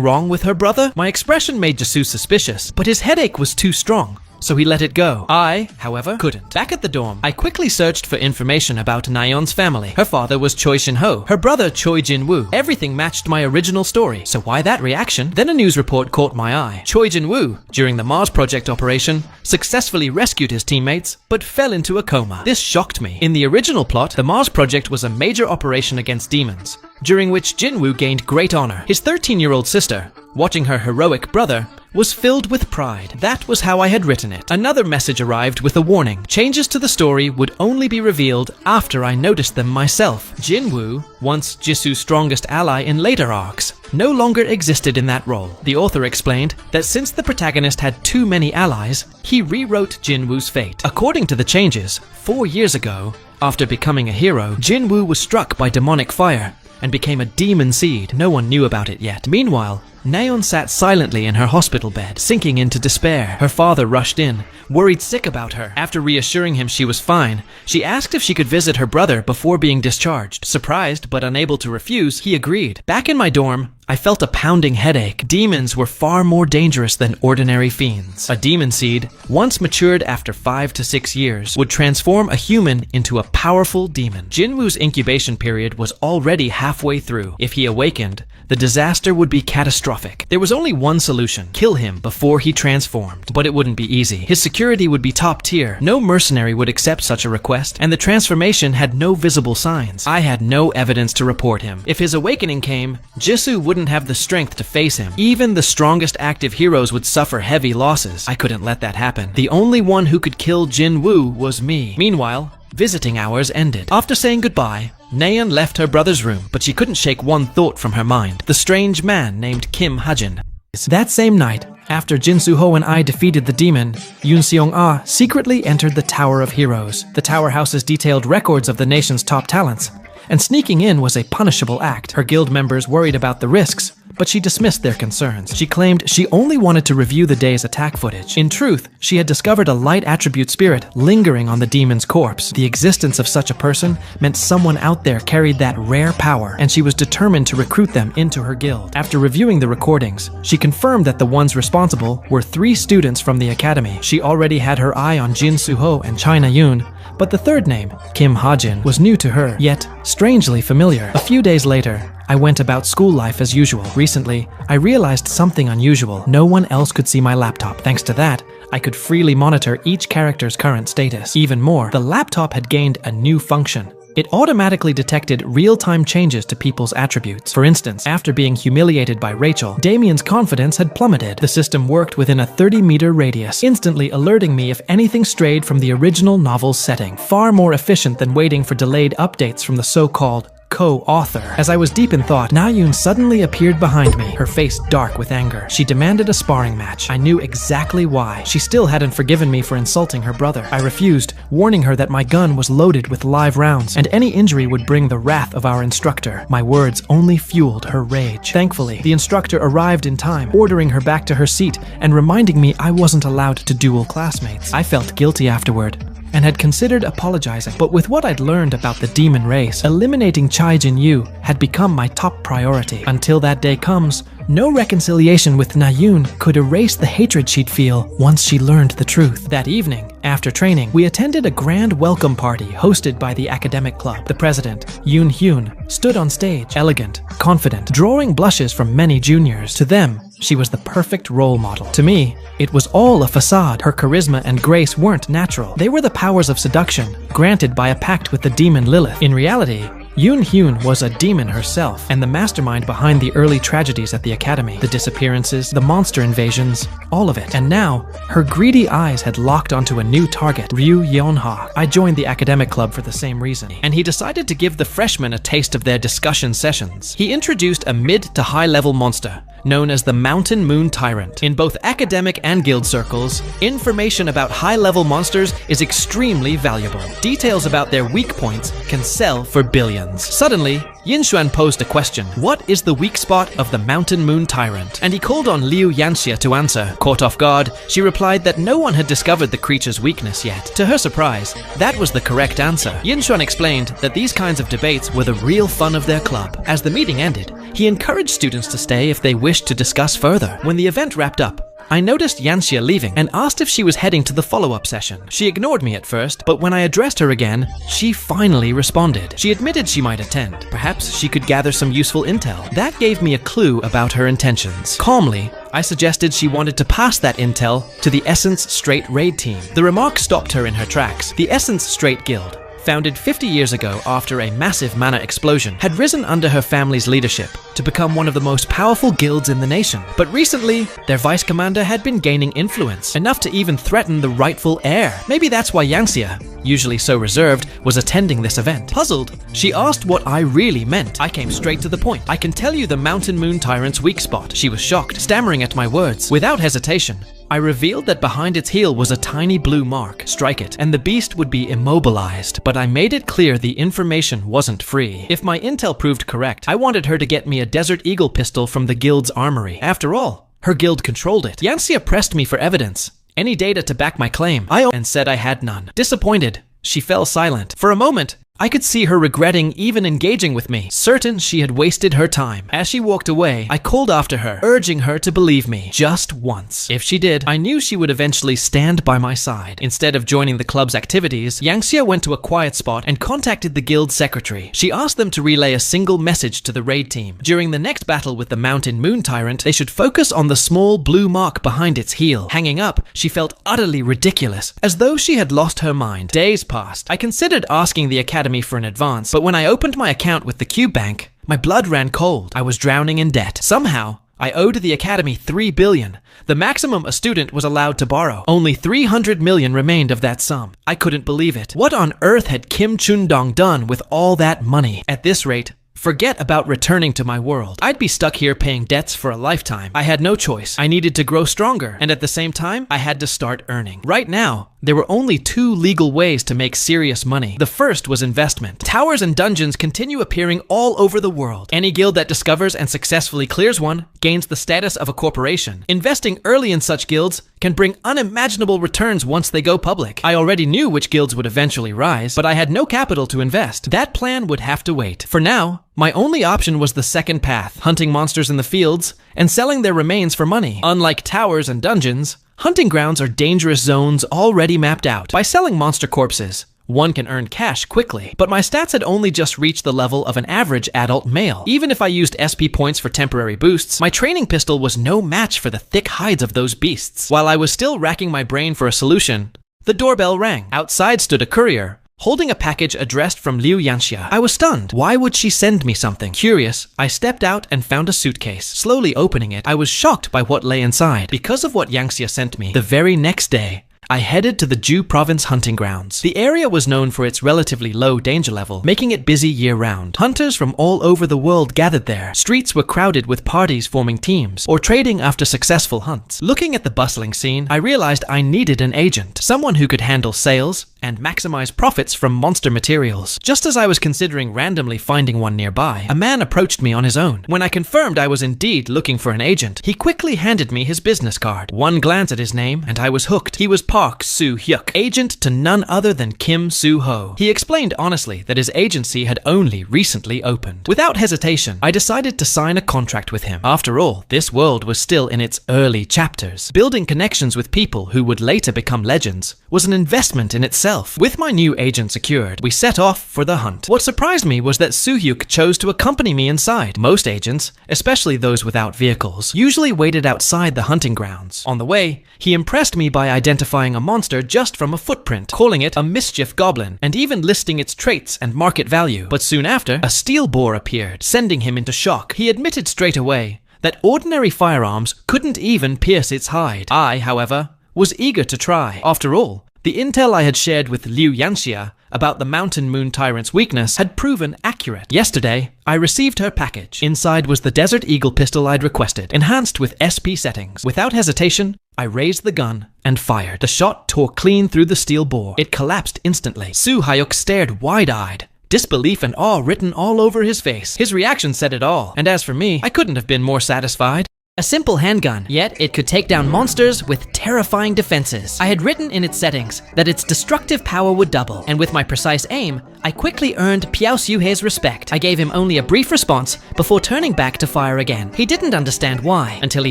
S1: wrong with her brother? My expression made Jisoo suspicious, but his headache was too strong, so he let it go. I, however, couldn't. Back at the dorm, I quickly searched for information about Nayeon's family. Her father was Choi Shin-ho, her brother Choi Jin-woo. Everything matched my original story, so why that reaction? Then a news report caught my eye. Choi Jin-woo, during the Mars Project operation, successfully rescued his teammates, but fell into a coma. This shocked me. In the original plot, the Mars Project was a major operation against demons, during which Jin-woo gained great honor. His 13-year-old sister, watching her heroic brother, was filled with pride. That was how I had written it. Another message arrived with a warning. Changes to the story would only be revealed after I noticed them myself. Jin-woo, once Jisoo's strongest ally in later arcs, no longer existed in that role. The author explained that since the protagonist had too many allies, he rewrote Jin-woo's fate. According to the changes, 4 years ago, after becoming a hero, Jin-woo was struck by demonic fire and became a demon seed. No one knew about it yet. Meanwhile, Nayeon sat silently in her hospital bed, sinking into despair. Her father rushed in, worried sick about her. After reassuring him she was fine, she asked if she could visit her brother before being discharged. Surprised but unable to refuse, he agreed. Back in my dorm, I felt a pounding headache. Demons were far more dangerous than ordinary fiends. A demon seed, once matured after 5 to 6 years, would transform a human into a powerful demon. Jinwoo's incubation period was already halfway through. If he awakened, the disaster would be catastrophic. There was only one solution: kill him before he transformed. But it wouldn't be easy. His security would be top tier. No mercenary would accept such a request, and the transformation had no visible signs. I had no evidence to report him. If his awakening came, Jisoo wouldn't wouldn't have the strength to face him. Even the strongest active heroes would suffer heavy losses. I couldn't let that happen. The only one who could kill Jin Woo was me. Meanwhile, visiting hours ended. After saying goodbye, Nayeon left her brother's room, but she couldn't shake one thought from her mind: the strange man named Kim Hajin. That same night, after Jin Soo-ho and I defeated the demon, Yoon Seong-ah secretly entered the Tower of Heroes. The tower houses detailed records of the nation's top talents, and sneaking in was a punishable act. Her guild members worried about the risks, but she dismissed their concerns. She claimed she only wanted to review the day's attack footage. In truth, she had discovered a light attribute spirit lingering on the demon's corpse. The existence of such a person meant someone out there carried that rare power, and she was determined to recruit them into her guild. After reviewing the recordings, she confirmed that the ones responsible were 3 students from the academy. She already had her eye on Jin Soo-ho and China Yoon, but the third name, Kim Hajin, was new to her, yet strangely familiar. A few days later, I went about school life as usual. Recently, I realized something unusual. No one else could see my laptop. Thanks to that, I could freely monitor each character's current status. Even more, the laptop had gained a new function. It automatically detected real-time changes to people's attributes. For instance, after being humiliated by Rachel, Damien's confidence had plummeted. The system worked within a 30-meter radius, instantly alerting me if anything strayed from the original novel's setting. Far more efficient than waiting for delayed updates from the so-called co-author. As I was deep in thought, Nayeon suddenly appeared behind me, her face dark with anger. She demanded a sparring match. I knew exactly why. She still hadn't forgiven me for insulting her brother. I refused, warning her that my gun was loaded with live rounds, and any injury would bring the wrath of our instructor. My words only fueled her rage. Thankfully, the instructor arrived in time, ordering her back to her seat and reminding me I wasn't allowed to duel classmates. I felt guilty afterward, and had considered apologizing, but with what I'd learned about the demon race, eliminating Chai Jin-yu had become my top priority. Until that day comes, no reconciliation with Nayeon could erase the hatred she'd feel once she learned the truth. That evening, after training, we attended a grand welcome party hosted by the academic club. The president, Yoon Hyun, stood on stage, elegant, confident, drawing blushes from many juniors. To them, she was the perfect role model. To me, it was all a facade. Her charisma and grace weren't natural. They were the powers of seduction, granted by a pact with the demon Lilith. In reality, Yoon Hyun was a demon herself, and the mastermind behind the early tragedies at the academy. The disappearances, the monster invasions, all of it. And now, her greedy eyes had locked onto a new target, Ryu Yeonha. I joined the academic club for the same reason, and he decided to give the freshmen a taste of their discussion sessions. He introduced a mid to high level monster, known as the Mountain Moon Tyrant. In both academic and guild circles, information about high-level monsters is extremely valuable. Details about their weak points can sell for billions. Suddenly, Yin Xuan posed a question. What is the weak spot of the Mountain Moon Tyrant? And he called on Liu Yanxia to answer. Caught off guard, she replied that no one had discovered the creature's weakness yet. To her surprise, that was the correct answer. Yin Xuan explained that these kinds of debates were the real fun of their club. As the meeting ended, he encouraged students to stay if they wished to discuss further. When the event wrapped up, I noticed Yanxia leaving and asked if she was heading to the follow-up session. She ignored me at first, but when I addressed her again, she finally responded. She admitted she might attend. Perhaps she could gather some useful intel. That gave me a clue about her intentions. Calmly, I suggested she wanted to pass that intel to the Essence Straight raid team. The remark stopped her in her tracks. The Essence Straight Guild, founded 50 years ago after a massive mana explosion, had risen under her family's leadership to become one of the most powerful guilds in the nation. But recently, their vice commander had been gaining influence, enough to even threaten the rightful heir. Maybe that's why Yanxia, usually so reserved, was attending this event. Puzzled, she asked what I really meant. I came straight to the point. I can tell you the Mountain Moon Tyrant's weak spot. She was shocked, stammering at my words. Without hesitation, I revealed that behind its heel was a tiny blue mark. Strike it, and the beast would be immobilized. But I made it clear the information wasn't free. If my intel proved correct, I wanted her to get me a Desert Eagle pistol from the guild's armory. After all, her guild controlled it. Yanxia pressed me for evidence, any data to back my claim, and said I had none. Disappointed, she fell silent. For a moment, I could see her regretting even engaging with me, certain she had wasted her time. As she walked away, I called after her, urging her to believe me, just once. If she did, I knew she would eventually stand by my side. Instead of joining the club's activities, Yanxia went to a quiet spot and contacted the guild secretary. She asked them to relay a single message to the raid team. During the next battle with the Mountain Moon Tyrant, they should focus on the small blue mark behind its heel. Hanging up, she felt utterly ridiculous, as though she had lost her mind. Days passed. I considered asking the academy for an advance, but when I opened my account with the Cube Bank, My blood ran cold. I was drowning in debt. Somehow, I owed the Academy 3 billion. The maximum a student was allowed to borrow. Only 300 million remained of that sum. I couldn't believe it. What on earth had Kim Chun-dong done with all that money? At this rate, forget about returning to my world. I'd be stuck here paying debts for a lifetime. I had no choice. I needed to grow stronger, and at the same time, I had to start earning. Right now, there were only 2 legal ways to make serious money. The first was investment. Towers and dungeons continue appearing all over the world. Any guild that discovers and successfully clears one gains the status of a corporation. Investing early in such guilds can bring unimaginable returns once they go public. I already knew which guilds would eventually rise, but I had no capital to invest. That plan would have to wait. For now, my only option was the second path, hunting monsters in the fields and selling their remains for money. Unlike towers and dungeons, hunting grounds are dangerous zones already mapped out. By selling monster corpses, one can earn cash quickly, but my stats had only just reached the level of an average adult male. Even if I used SP points for temporary boosts, my training pistol was no match for the thick hides of those beasts. While I was still racking my brain for a solution, the doorbell rang. Outside stood a courier, holding a package addressed from Liu Yanxia. I was stunned. Why would she send me something? Curious, I stepped out and found a suitcase. Slowly opening it, I was shocked by what lay inside. Because of what Yanxia sent me, the very next day, I headed to the Ju Province hunting grounds. The area was known for its relatively low danger level, making it busy year-round. Hunters from all over the world gathered there. Streets were crowded with parties forming teams, or trading after successful hunts. Looking at the bustling scene, I realized I needed an agent, someone who could handle sales and maximize profits from monster materials. Just as I was considering randomly finding one nearby, a man approached me on his own. When I confirmed I was indeed looking for an agent, he quickly handed me his business card. One glance at his name, and I was hooked. He was Park Soo-hyuk, agent to none other than Kim Soo-ho. He explained honestly that his agency had only recently opened. Without hesitation, I decided to sign a contract with him. After all, this world was still in its early chapters. Building connections with people who would later become legends was an investment in itself. With my new agent secured, we set off for the hunt. What surprised me was that Soo-hyuk chose to accompany me inside. Most agents, especially those without vehicles, usually waited outside the hunting grounds. On the way, he impressed me by identifying a monster just from a footprint, calling it a mischief goblin, and even listing its traits and market value. But soon after, a steel boar appeared, sending him into shock. He admitted straight away that ordinary firearms couldn't even pierce its hide. I, however, was eager to try. After all, the intel I had shared with Liu Yanxia about the Mountain Moon Tyrant's weakness had proven accurate. Yesterday, I received her package. Inside was the Desert Eagle pistol I'd requested, enhanced with SP settings. Without hesitation, I raised the gun and fired. The shot tore clean through the steel bore. It collapsed instantly. Soo-hyuk stared wide-eyed, disbelief and awe written all over his face. His reaction said it all, and as for me, I couldn't have been more satisfied. A simple handgun, yet it could take down monsters with terrifying defenses. I had written in its settings that its destructive power would double, and with my precise aim, I quickly earned Piao Xiuhei's respect. I gave him only a brief response before turning back to fire again. He didn't understand why, until he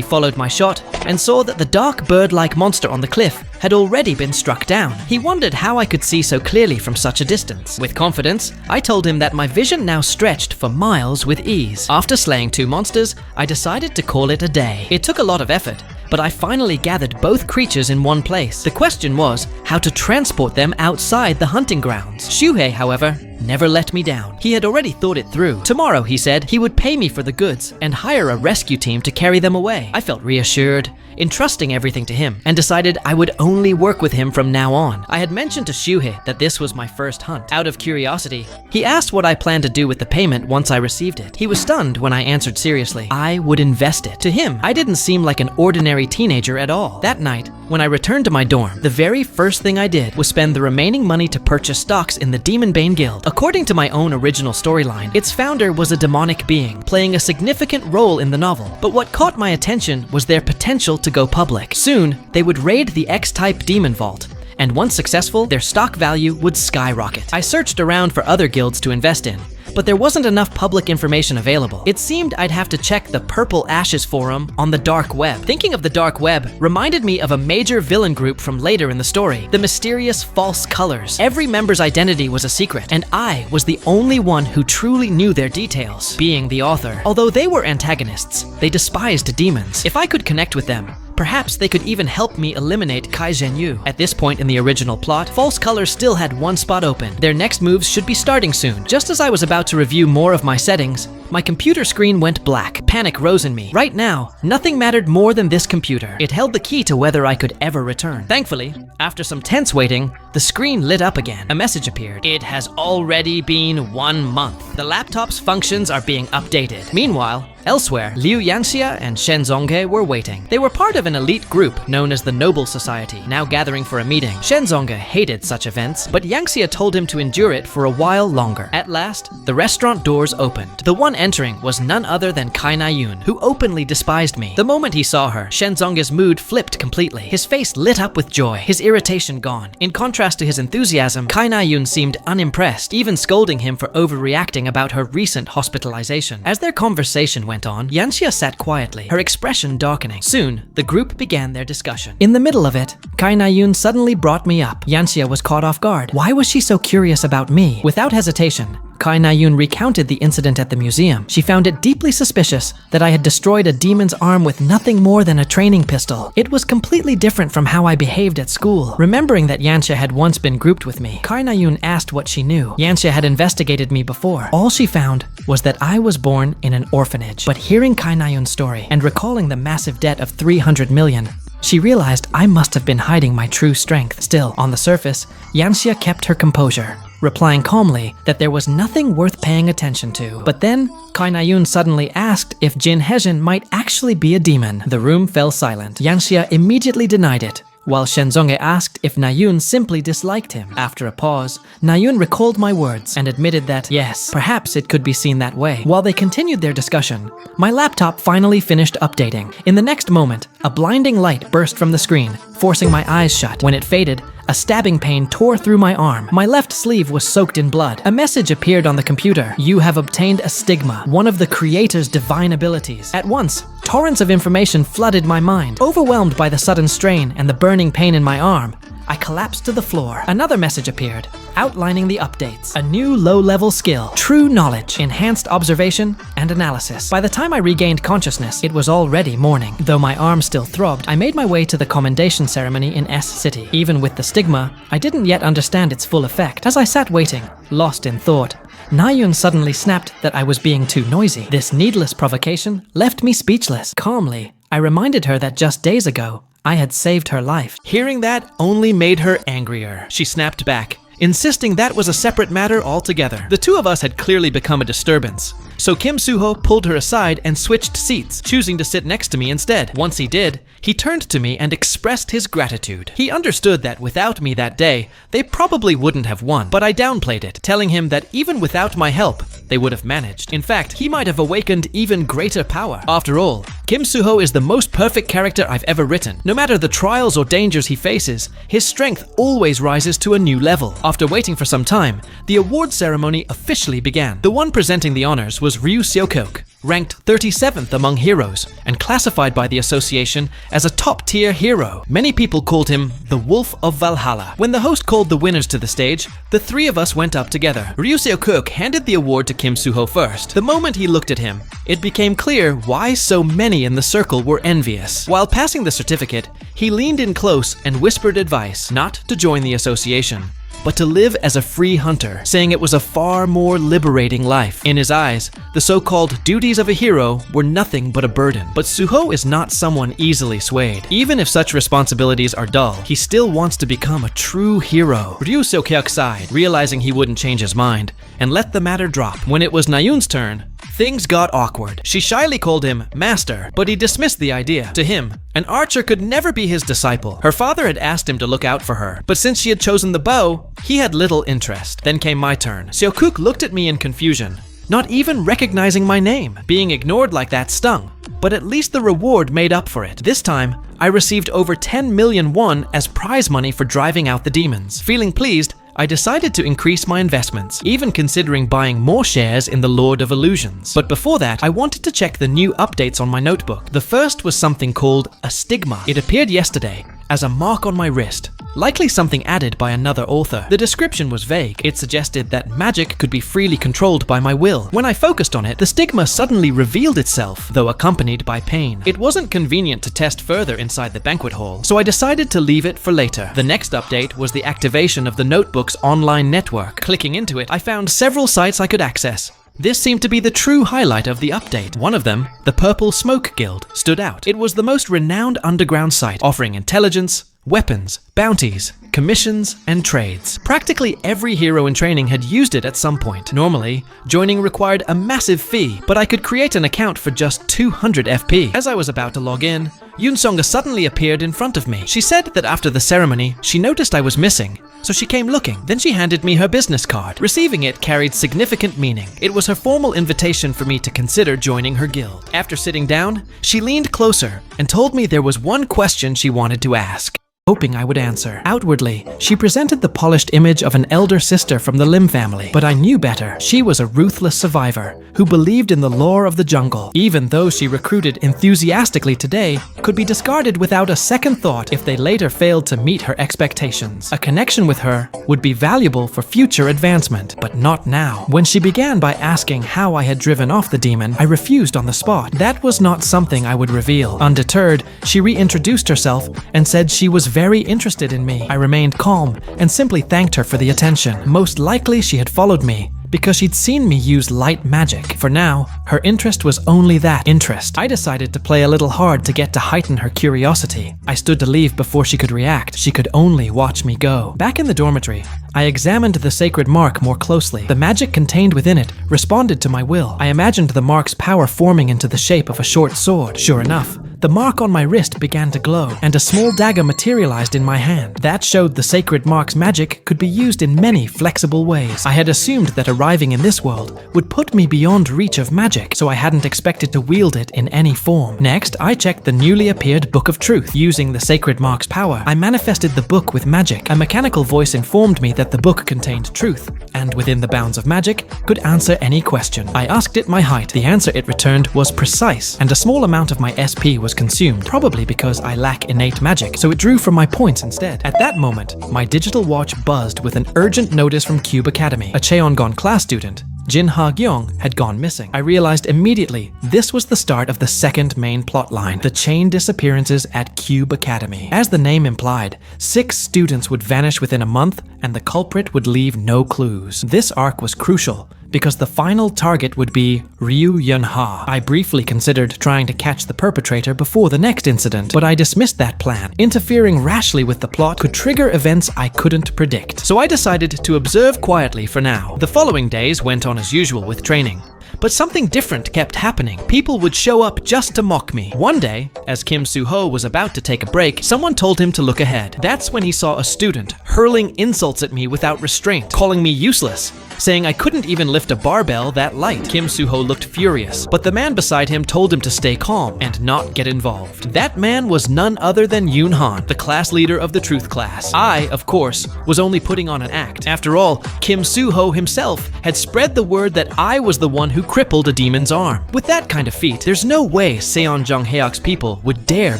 S1: followed my shot and saw that the dark bird-like monster on the cliff had already been struck down. He wondered how I could see so clearly from such a distance. With confidence, I told him that my vision now stretched for miles with ease. After slaying 2 monsters, I decided to call it a day. It took a lot of effort, but I finally gathered both creatures in one place. The question was how to transport them outside the hunting grounds. Xiuhei, however, never let me down. He had already thought it through. Tomorrow, he said, he would pay me for the goods and hire a rescue team to carry them away. I felt reassured, entrusting everything to him, and decided I would only work with him from now on. I had mentioned to Xiuhei that this was my first hunt. Out of curiosity, he asked what I planned to do with the payment once I received it. He was stunned when I answered seriously. I would invest it. To him, I didn't seem like an ordinary teenager at all. That night, when I returned to my dorm, the very first thing I did was spend the remaining money to purchase stocks in the Demonbane Guild. According to my own original storyline, its founder was a demonic being, playing a significant role in the novel. But what caught my attention was their potential to go public. Soon, they would raid the X-type demon vault, and once successful, their stock value would skyrocket. I searched around for other guilds to invest in, but there wasn't enough public information available. It seemed I'd have to check the Purple Ashes forum on the dark web. Thinking of the dark web reminded me of a major villain group from later in the story, the mysterious False Colors. Every member's identity was a secret, and I was the only one who truly knew their details. Being the author, although they were antagonists, they despised demons. If I could connect with them, Perhaps they could even help me eliminate Kai Zhenyu. At this point in the original plot, False Colors still had one spot open. Their next moves should be starting soon. Just as I was about to review more of my settings, my computer screen went black. Panic rose in me. Right now, nothing mattered more than this computer. It held the key to whether I could ever return. Thankfully, after some tense waiting, the screen lit up again. A message appeared. It has already been 1 month. The laptop's functions are being updated. Meanwhile, elsewhere, Liu Yanxia and Shen Zonghe were waiting. They were part of an elite group known as the Noble Society, now gathering for a meeting. Shen Zonghe hated such events, but Yanxia told him to endure it for a while longer. At last, the restaurant doors opened. The one entering was none other than Kai Na-yun, who openly despised me. The moment he saw her, Shen Zonghe's mood flipped completely. His face lit up with joy, his irritation gone. In contrast to his enthusiasm, Kai Na-yun seemed unimpressed, even scolding him for overreacting about her recent hospitalization. As their conversation went on, Yanxia sat quietly, her expression darkening. Soon, the group began their discussion. In the middle of it, Kai Na-yun suddenly brought me up. Yanxia was caught off guard. Why was she so curious about me? Without hesitation, Kai Na-yun recounted the incident at the museum. She found it deeply suspicious that I had destroyed a demon's arm with nothing more than a training pistol. It was completely different from how I behaved at school. Remembering that Yanxia had once been grouped with me, Kai Na-yun asked what she knew. Yanxia had investigated me before. All she found was that I was born in an orphanage. But hearing Kai Na-yun's story and recalling the massive debt of 300 million, she realized I must have been hiding my true strength. Still, on the surface, Yanxia kept her composure, replying calmly that there was nothing worth paying attention to. But then, Kai Na-yun suddenly asked if Jin Hezhen might actually be a demon. The room fell silent. Yanxia immediately denied it, while Shen Zonghe asked if Na-yun simply disliked him. After a pause, Na-yun recalled my words and admitted that, yes, perhaps it could be seen that way. While they continued their discussion, my laptop finally finished updating. In the next moment, a blinding light burst from the screen, forcing my eyes shut. When it faded, a stabbing pain tore through my arm. My left sleeve was soaked in blood. A message appeared on the computer. You have obtained a stigma, one of the creator's divine abilities. At once, torrents of information flooded my mind. Overwhelmed by the sudden strain and the burning pain in my arm, I collapsed to the floor. Another message appeared, outlining the updates. A new low-level skill, true knowledge, enhanced observation, and analysis. By the time I regained consciousness, it was already morning. Though my arm still throbbed, I made my way to the commendation ceremony in S City. Even with the stigma, I didn't yet understand its full effect. As I sat waiting, lost in thought, Na-yun suddenly snapped that I was being too noisy. This needless provocation left me speechless. Calmly, I reminded her that just days ago, I had saved her life. Hearing that only made her angrier. She snapped back, insisting that was a separate matter altogether. The two of us had clearly become a disturbance, so Kim Soo-ho pulled her aside and switched seats, choosing to sit next to me instead. Once he did, he turned to me and expressed his gratitude. He understood that without me that day, they probably wouldn't have won, but I downplayed it, telling him that even without my help, they would have managed. In fact, he might have awakened even greater power. After all, Kim Soo-ho is the most perfect character I've ever written. No matter the trials or dangers he faces, his strength always rises to a new level. After waiting for some time, the award ceremony officially began. The one presenting the honors was Ryu Seokok, ranked 37th among heroes and classified by the association as a top-tier hero. Many people called him the Wolf of Valhalla. When the host called the winners to the stage, the three of us went up together. Ryu Seokok handed the award to Kim Soo-ho first. The moment he looked at him, it became clear why so many in the circle were envious. While passing the certificate, he leaned in close and whispered advice not to join the association, but to live as a free hunter, saying it was a far more liberating life. In his eyes, the so-called duties of a hero were nothing but a burden. But Soo-ho is not someone easily swayed. Even if such responsibilities are dull, he still wants to become a true hero. Ryu Seokok sighed, realizing he wouldn't change his mind, and let the matter drop. When it was Na-yun's turn, things got awkward. She shyly called him master, but he dismissed the idea. To him, an archer could never be his disciple. Her father had asked him to look out for her, but since she had chosen the bow, he had little interest. Then came my turn. Seokuk looked at me in confusion, not even recognizing my name. Being ignored like that stung, but at least the reward made up for it. This time, I received over 10 million won as prize money for driving out the demons. Feeling pleased, I decided to increase my investments, even considering buying more shares in the Lord of Illusions. But before that, I wanted to check the new updates on my notebook. The first was something called a stigma. It appeared yesterday as a mark on my wrist, likely something added by another author. The description was vague. It suggested that magic could be freely controlled by my will. When I focused on it, the stigma suddenly revealed itself, though accompanied by pain. It wasn't convenient to test further inside the banquet hall, so I decided to leave it for later. The next update was the activation of the notebook's online network. Clicking into it, I found several sites I could access. This seemed to be the true highlight of the update. One of them, the Purple Smoke Guild, stood out. It was the most renowned underground site, offering intelligence, weapons, bounties, commissions, and trades. Practically every hero in training had used it at some point. Normally, joining required a massive fee, but I could create an account for just 200 FP. As I was about to log in, Yoonsonga suddenly appeared in front of me. She said that after the ceremony, she noticed I was missing, so she came looking. Then she handed me her business card. Receiving it carried significant meaning. It was her formal invitation for me to consider joining her guild. After sitting down, she leaned closer and told me there was one question she wanted to ask, hoping I would answer. Outwardly, she presented the polished image of an elder sister from the Lim family, but I knew better. She was a ruthless survivor who believed in the lore of the jungle. Even though she recruited enthusiastically today, could be discarded without a second thought if they later failed to meet her expectations. A connection with her would be valuable for future advancement, but not now. When she began by asking how I had driven off the demon, I refused on the spot. That was not something I would reveal. Undeterred, she reintroduced herself and said she was very interested in me. I remained calm and simply thanked her for the attention. Most likely she had followed me because she'd seen me use light magic. For now, her interest was only that interest. I decided to play a little hard to get to heighten her curiosity. I stood to leave before she could react. She could only watch me go. Back in the dormitory, I examined the sacred mark more closely. The magic contained within it responded to my will. I imagined the mark's power forming into the shape of a short sword. Sure enough, the mark on my wrist began to glow, and a small dagger materialized in my hand. That showed the sacred mark's magic could be used in many flexible ways. I had assumed that arriving in this world would put me beyond reach of magic, so I hadn't expected to wield it in any form. Next, I checked the newly appeared Book of Truth. Using the sacred mark's power, I manifested the book with magic. A mechanical voice informed me that the book contained truth, and within the bounds of magic, could answer any question. I asked it my height. The answer it returned was precise, and a small amount of my SP was consumed, probably because I lack innate magic, so it drew from my points instead. At that moment, my digital watch buzzed with an urgent notice from Cube Academy. A Cheongon class student, Jin Ha-gyeong, had gone missing. I realized immediately this was the start of the second main plotline, the chain disappearances at Cube Academy. As the name implied, 6 students would vanish within a month, and the culprit would leave no clues. This arc was crucial, because the final target would be Ryu Yun-ha. I briefly considered trying to catch the perpetrator before the next incident, but I dismissed that plan. Interfering rashly with the plot could trigger events I couldn't predict, so I decided to observe quietly for now. The following days went on as usual with training, but something different kept happening. People would show up just to mock me. One day, as Kim Soo-ho was about to take a break, someone told him to look ahead. That's when he saw a student hurling insults at me without restraint, calling me useless, saying I couldn't even lift a barbell that light. Kim Soo-ho looked furious, but the man beside him told him to stay calm and not get involved. That man was none other than Yoon Han, the class leader of the Truth class. I, of course, was only putting on an act. After all, Kim Soo-ho himself had spread the word that I was the one who crippled a demon's arm. With that kind of feat, there's no way Seon Jung-heok's people would dare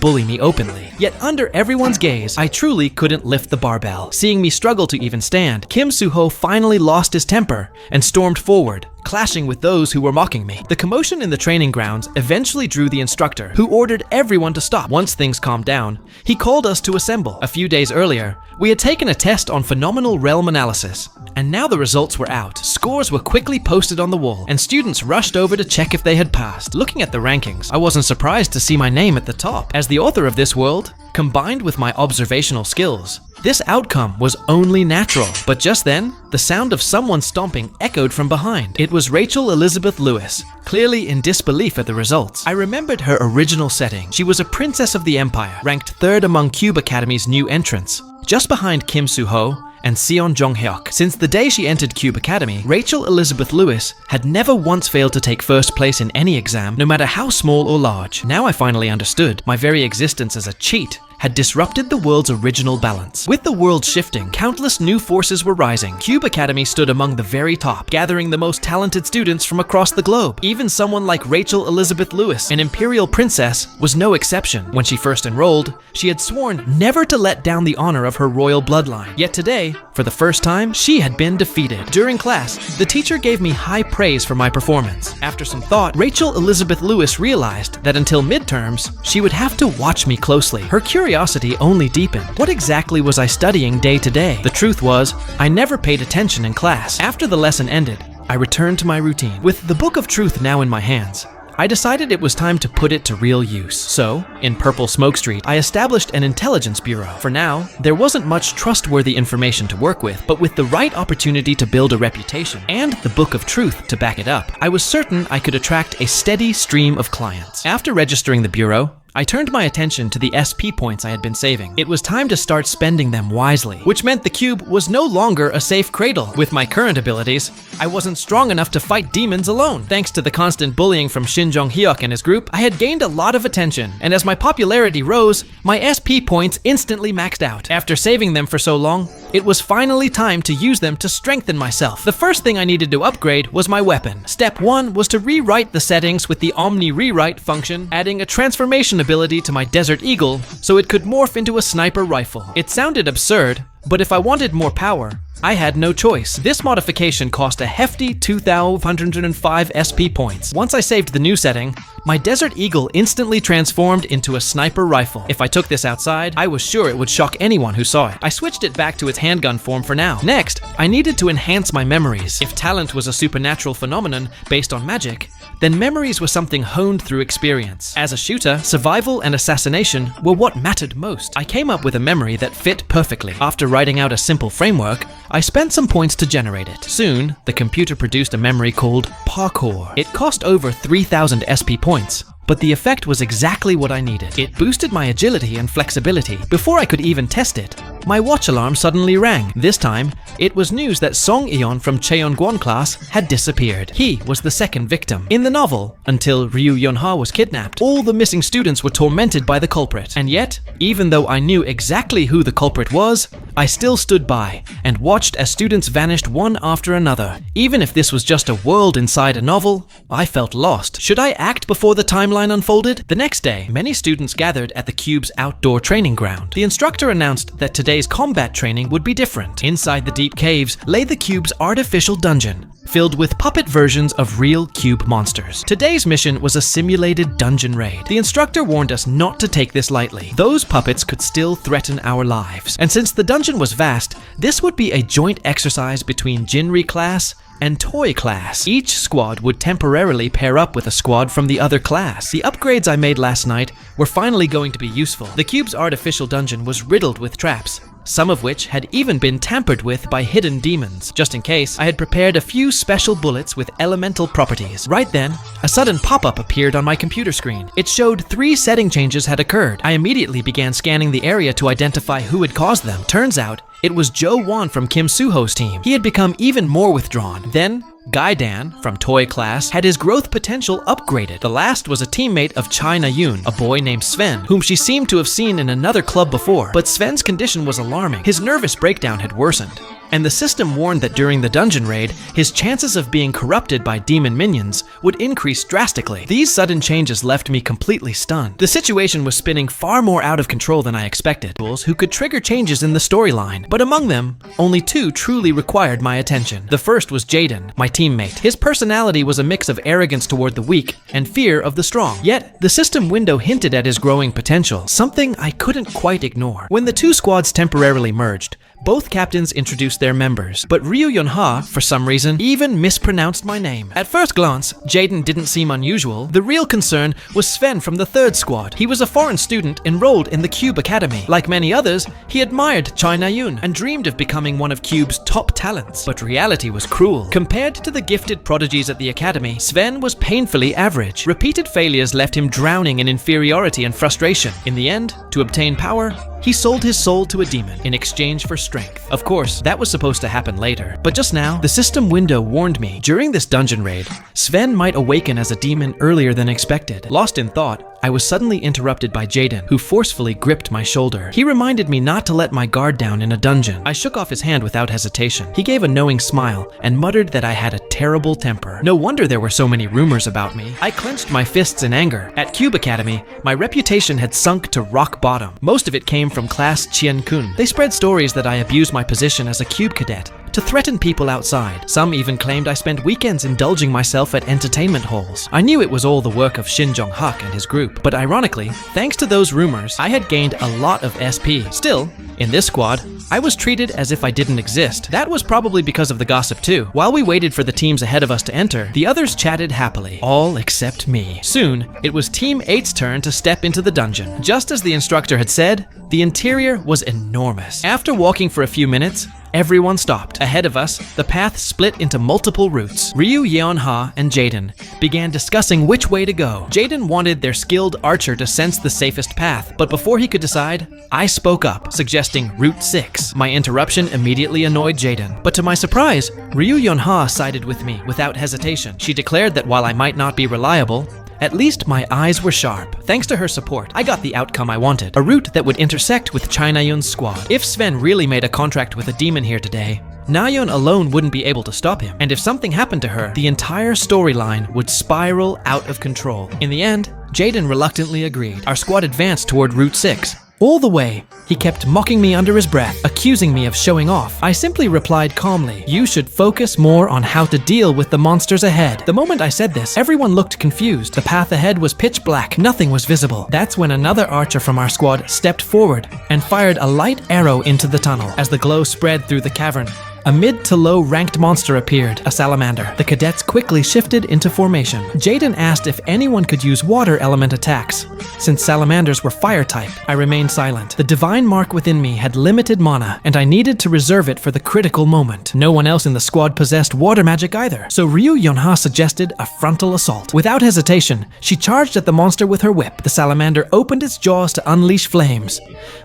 S1: bully me openly. Yet under everyone's gaze, I truly couldn't lift the barbell. Seeing me struggle to even stand, Kim Soo-ho finally lost his temper and stormed forward, clashing with those who were mocking me. The commotion in the training grounds eventually drew the instructor, who ordered everyone to stop. Once things calmed down, he called us to assemble. A few days earlier, we had taken a test on phenomenal realm analysis, and now the results were out. Scores were quickly posted on the wall, and students rushed over to check if they had passed. Looking at the rankings, I wasn't surprised to see my name at the top. As the author of this world, combined with my observational skills, this outcome was only natural. But just then, the sound of someone stomping echoed from behind. It was Rachel Elizabeth Lewis, clearly in disbelief at the results. I remembered her original setting. She was a princess of the empire, ranked 3rd among Cube Academy's new entrants, just behind Kim Soo-ho and Seon Jung-heok. Since the day she entered Cube Academy, Rachel Elizabeth Lewis had never once failed to take first place in any exam, no matter how small or large. Now I finally understood. My very existence as a cheat had disrupted the world's original balance. With the world shifting, countless new forces were rising. Cube Academy stood among the very top, gathering the most talented students from across the globe. Even someone like Rachel Elizabeth Lewis, an imperial princess, was no exception. When she first enrolled, she had sworn never to let down the honor of her royal bloodline. Yet today, for the first time, she had been defeated. During class, the teacher gave me high praise for my performance. After some thought, Rachel Elizabeth Lewis realized that until midterms, she would have to watch me closely. Her curiosity only deepened. What exactly was I studying day to day? The truth was, I never paid attention in class. After the lesson ended, I returned to my routine. With the Book of Truth now in my hands, I decided it was time to put it to real use. So, in Purple Smoke Street, I established an intelligence bureau. For now, there wasn't much trustworthy information to work with, but with the right opportunity to build a reputation and the Book of Truth to back it up, I was certain I could attract a steady stream of clients. After registering the bureau, I turned my attention to the SP points I had been saving. It was time to start spending them wisely, which meant the cube was no longer a safe cradle. With my current abilities, I wasn't strong enough to fight demons alone. Thanks to the constant bullying from Shin Jong-hyuk and his group, I had gained a lot of attention, and as my popularity rose, my SP points instantly maxed out. After saving them for so long, it was finally time to use them to strengthen myself. The first thing I needed to upgrade was my weapon. Step 1 was to rewrite the settings with the Omni Rewrite function, adding a transformation ability to my Desert Eagle so it could morph into a sniper rifle. It sounded absurd, but if I wanted more power, I had no choice. This modification cost a hefty 2,505 SP points. Once I saved the new setting, my Desert Eagle instantly transformed into a sniper rifle. If I took this outside, I was sure it would shock anyone who saw it. I switched it back to its handgun form for now. Next, I needed to enhance my memories. If talent was a supernatural phenomenon based on magic, then memories were something honed through experience. As a shooter, survival and assassination were what mattered most. I came up with a memory that fit perfectly. After writing out a simple framework, I spent some points to generate it. Soon, the computer produced a memory called Parkour. It cost over 3,000 SP points, but the effect was exactly what I needed. It boosted my agility and flexibility. Before I could even test it, my watch alarm suddenly rang. This time, it was news that Song Eon from Cheonggwon class had disappeared. He was the second victim. In the novel, until Ryu Yeonha was kidnapped, all the missing students were tormented by the culprit. And yet, even though I knew exactly who the culprit was, I still stood by and watched as students vanished one after another. Even if this was just a world inside a novel, I felt lost. Should I act before the timeline unfolded? The next day, many students gathered at the cube's outdoor training ground. The instructor announced that today's combat training would be different. Inside the deep caves lay the cube's artificial dungeon, filled with puppet versions of real cube monsters. Today's mission was a simulated dungeon raid. The instructor warned us not to take this lightly. Those puppets could still threaten our lives. And since the dungeon was vast, this would be a joint exercise between Jinri class and Toy class. Each squad would temporarily pair up with a squad from the other class. The upgrades I made last night were finally going to be useful. The cube's artificial dungeon was riddled with traps, some of which had even been tampered with by hidden demons. Just in case, I had prepared a few special bullets with elemental properties. Right then, a sudden pop-up appeared on my computer screen. It showed 3 setting changes had occurred. I immediately began scanning the area to identify who had caused them. Turns out, it was Jo Won from Kim Soo-ho's team. He had become even more withdrawn. Then, Guy Dan, from Toy class, had his growth potential upgraded. The last was a teammate of Chai Na-yoon, a boy named Sven, whom she seemed to have seen in another club before. But Sven's condition was alarming. His nervous breakdown had worsened, and the system warned that during the dungeon raid, his chances of being corrupted by demon minions would increase drastically. These sudden changes left me completely stunned. The situation was spinning far more out of control than I expected. Who could trigger changes in the storyline, but among them, only 2 truly required my attention. The first was Jaden, my teammate. His personality was a mix of arrogance toward the weak and fear of the strong. Yet, the system window hinted at his growing potential, something I couldn't quite ignore. When the 2 squads temporarily merged, both captains introduced their members, but Ryu Yeonha, for some reason, even mispronounced my name. At first glance, Jaden didn't seem unusual. The real concern was Sven from the 3rd squad. He was a foreign student enrolled in the Cube Academy. Like many others, he admired Chai Na-yoon and dreamed of becoming one of Cube's top talents. But reality was cruel. Compared to the gifted prodigies at the academy, Sven was painfully average. Repeated failures left him drowning in inferiority and frustration. In the end, to obtain power, He sold his soul to a demon in exchange for strength. Of course, that was supposed to happen later, but just now, the system window warned me. During this dungeon raid, Sven might awaken as a demon earlier than expected. Lost in thought, I was suddenly interrupted by Jaden, who forcefully gripped my shoulder. He reminded me not to let my guard down in a dungeon. I shook off his hand without hesitation. He gave a knowing smile and muttered that I had a terrible temper. No wonder there were so many rumors about me. I clenched my fists in anger. At Cube Academy, my reputation had sunk to rock bottom. Most of it came from class Chien Kun. They spread stories that I abused my position as a Cube cadet to threaten people outside. Some even claimed I spent weekends indulging myself at entertainment halls. I knew it was all the work of Shin Jong-hak and his group, but ironically, thanks to those rumors, I had gained a lot of SP. Still, in this squad, I was treated as if I didn't exist. That was probably because of the gossip too. While we waited for the teams ahead of us to enter, the others chatted happily, all except me. Soon, it was Team 8's turn to step into the dungeon. Just as the instructor had said, the interior was enormous. After walking for a few minutes, everyone stopped. Ahead of us, the path split into multiple routes. Ryu, Yeon-ha, and Jaden began discussing which way to go. Jaden wanted their skilled archer to sense the safest path, but before he could decide, I spoke up, suggesting Route 6. My interruption immediately annoyed Jaden, but to my surprise, Ryu Yeon-ha sided with me without hesitation. She declared that while I might not be reliable, at least my eyes were sharp. Thanks to her support, I got the outcome I wanted, a route that would intersect with Chai Na-yeon's squad. If Sven really made a contract with a demon here today, Na-yeon alone wouldn't be able to stop him, and if something happened to her, the entire storyline would spiral out of control. In the end, Jaden reluctantly agreed. Our squad advanced toward Route 6. All the way, he kept mocking me under his breath, accusing me of showing off. I simply replied calmly, "You should focus more on how to deal with the monsters ahead." The moment I said this, everyone looked confused. The path ahead was pitch black. Nothing was visible. That's when another archer from our squad stepped forward and fired a light arrow into the tunnel. As the glow spread through the cavern, a mid to low ranked monster appeared, a salamander. The cadets quickly shifted into formation. Jaden asked if anyone could use water element attacks. Since salamanders were fire type, I remained silent. The divine mark within me had limited mana, and I needed to reserve it for the critical moment. No one else in the squad possessed water magic either, so Ryu Yeon-ha suggested a frontal assault. Without hesitation, she charged at the monster with her whip. The salamander opened its jaws to unleash flames,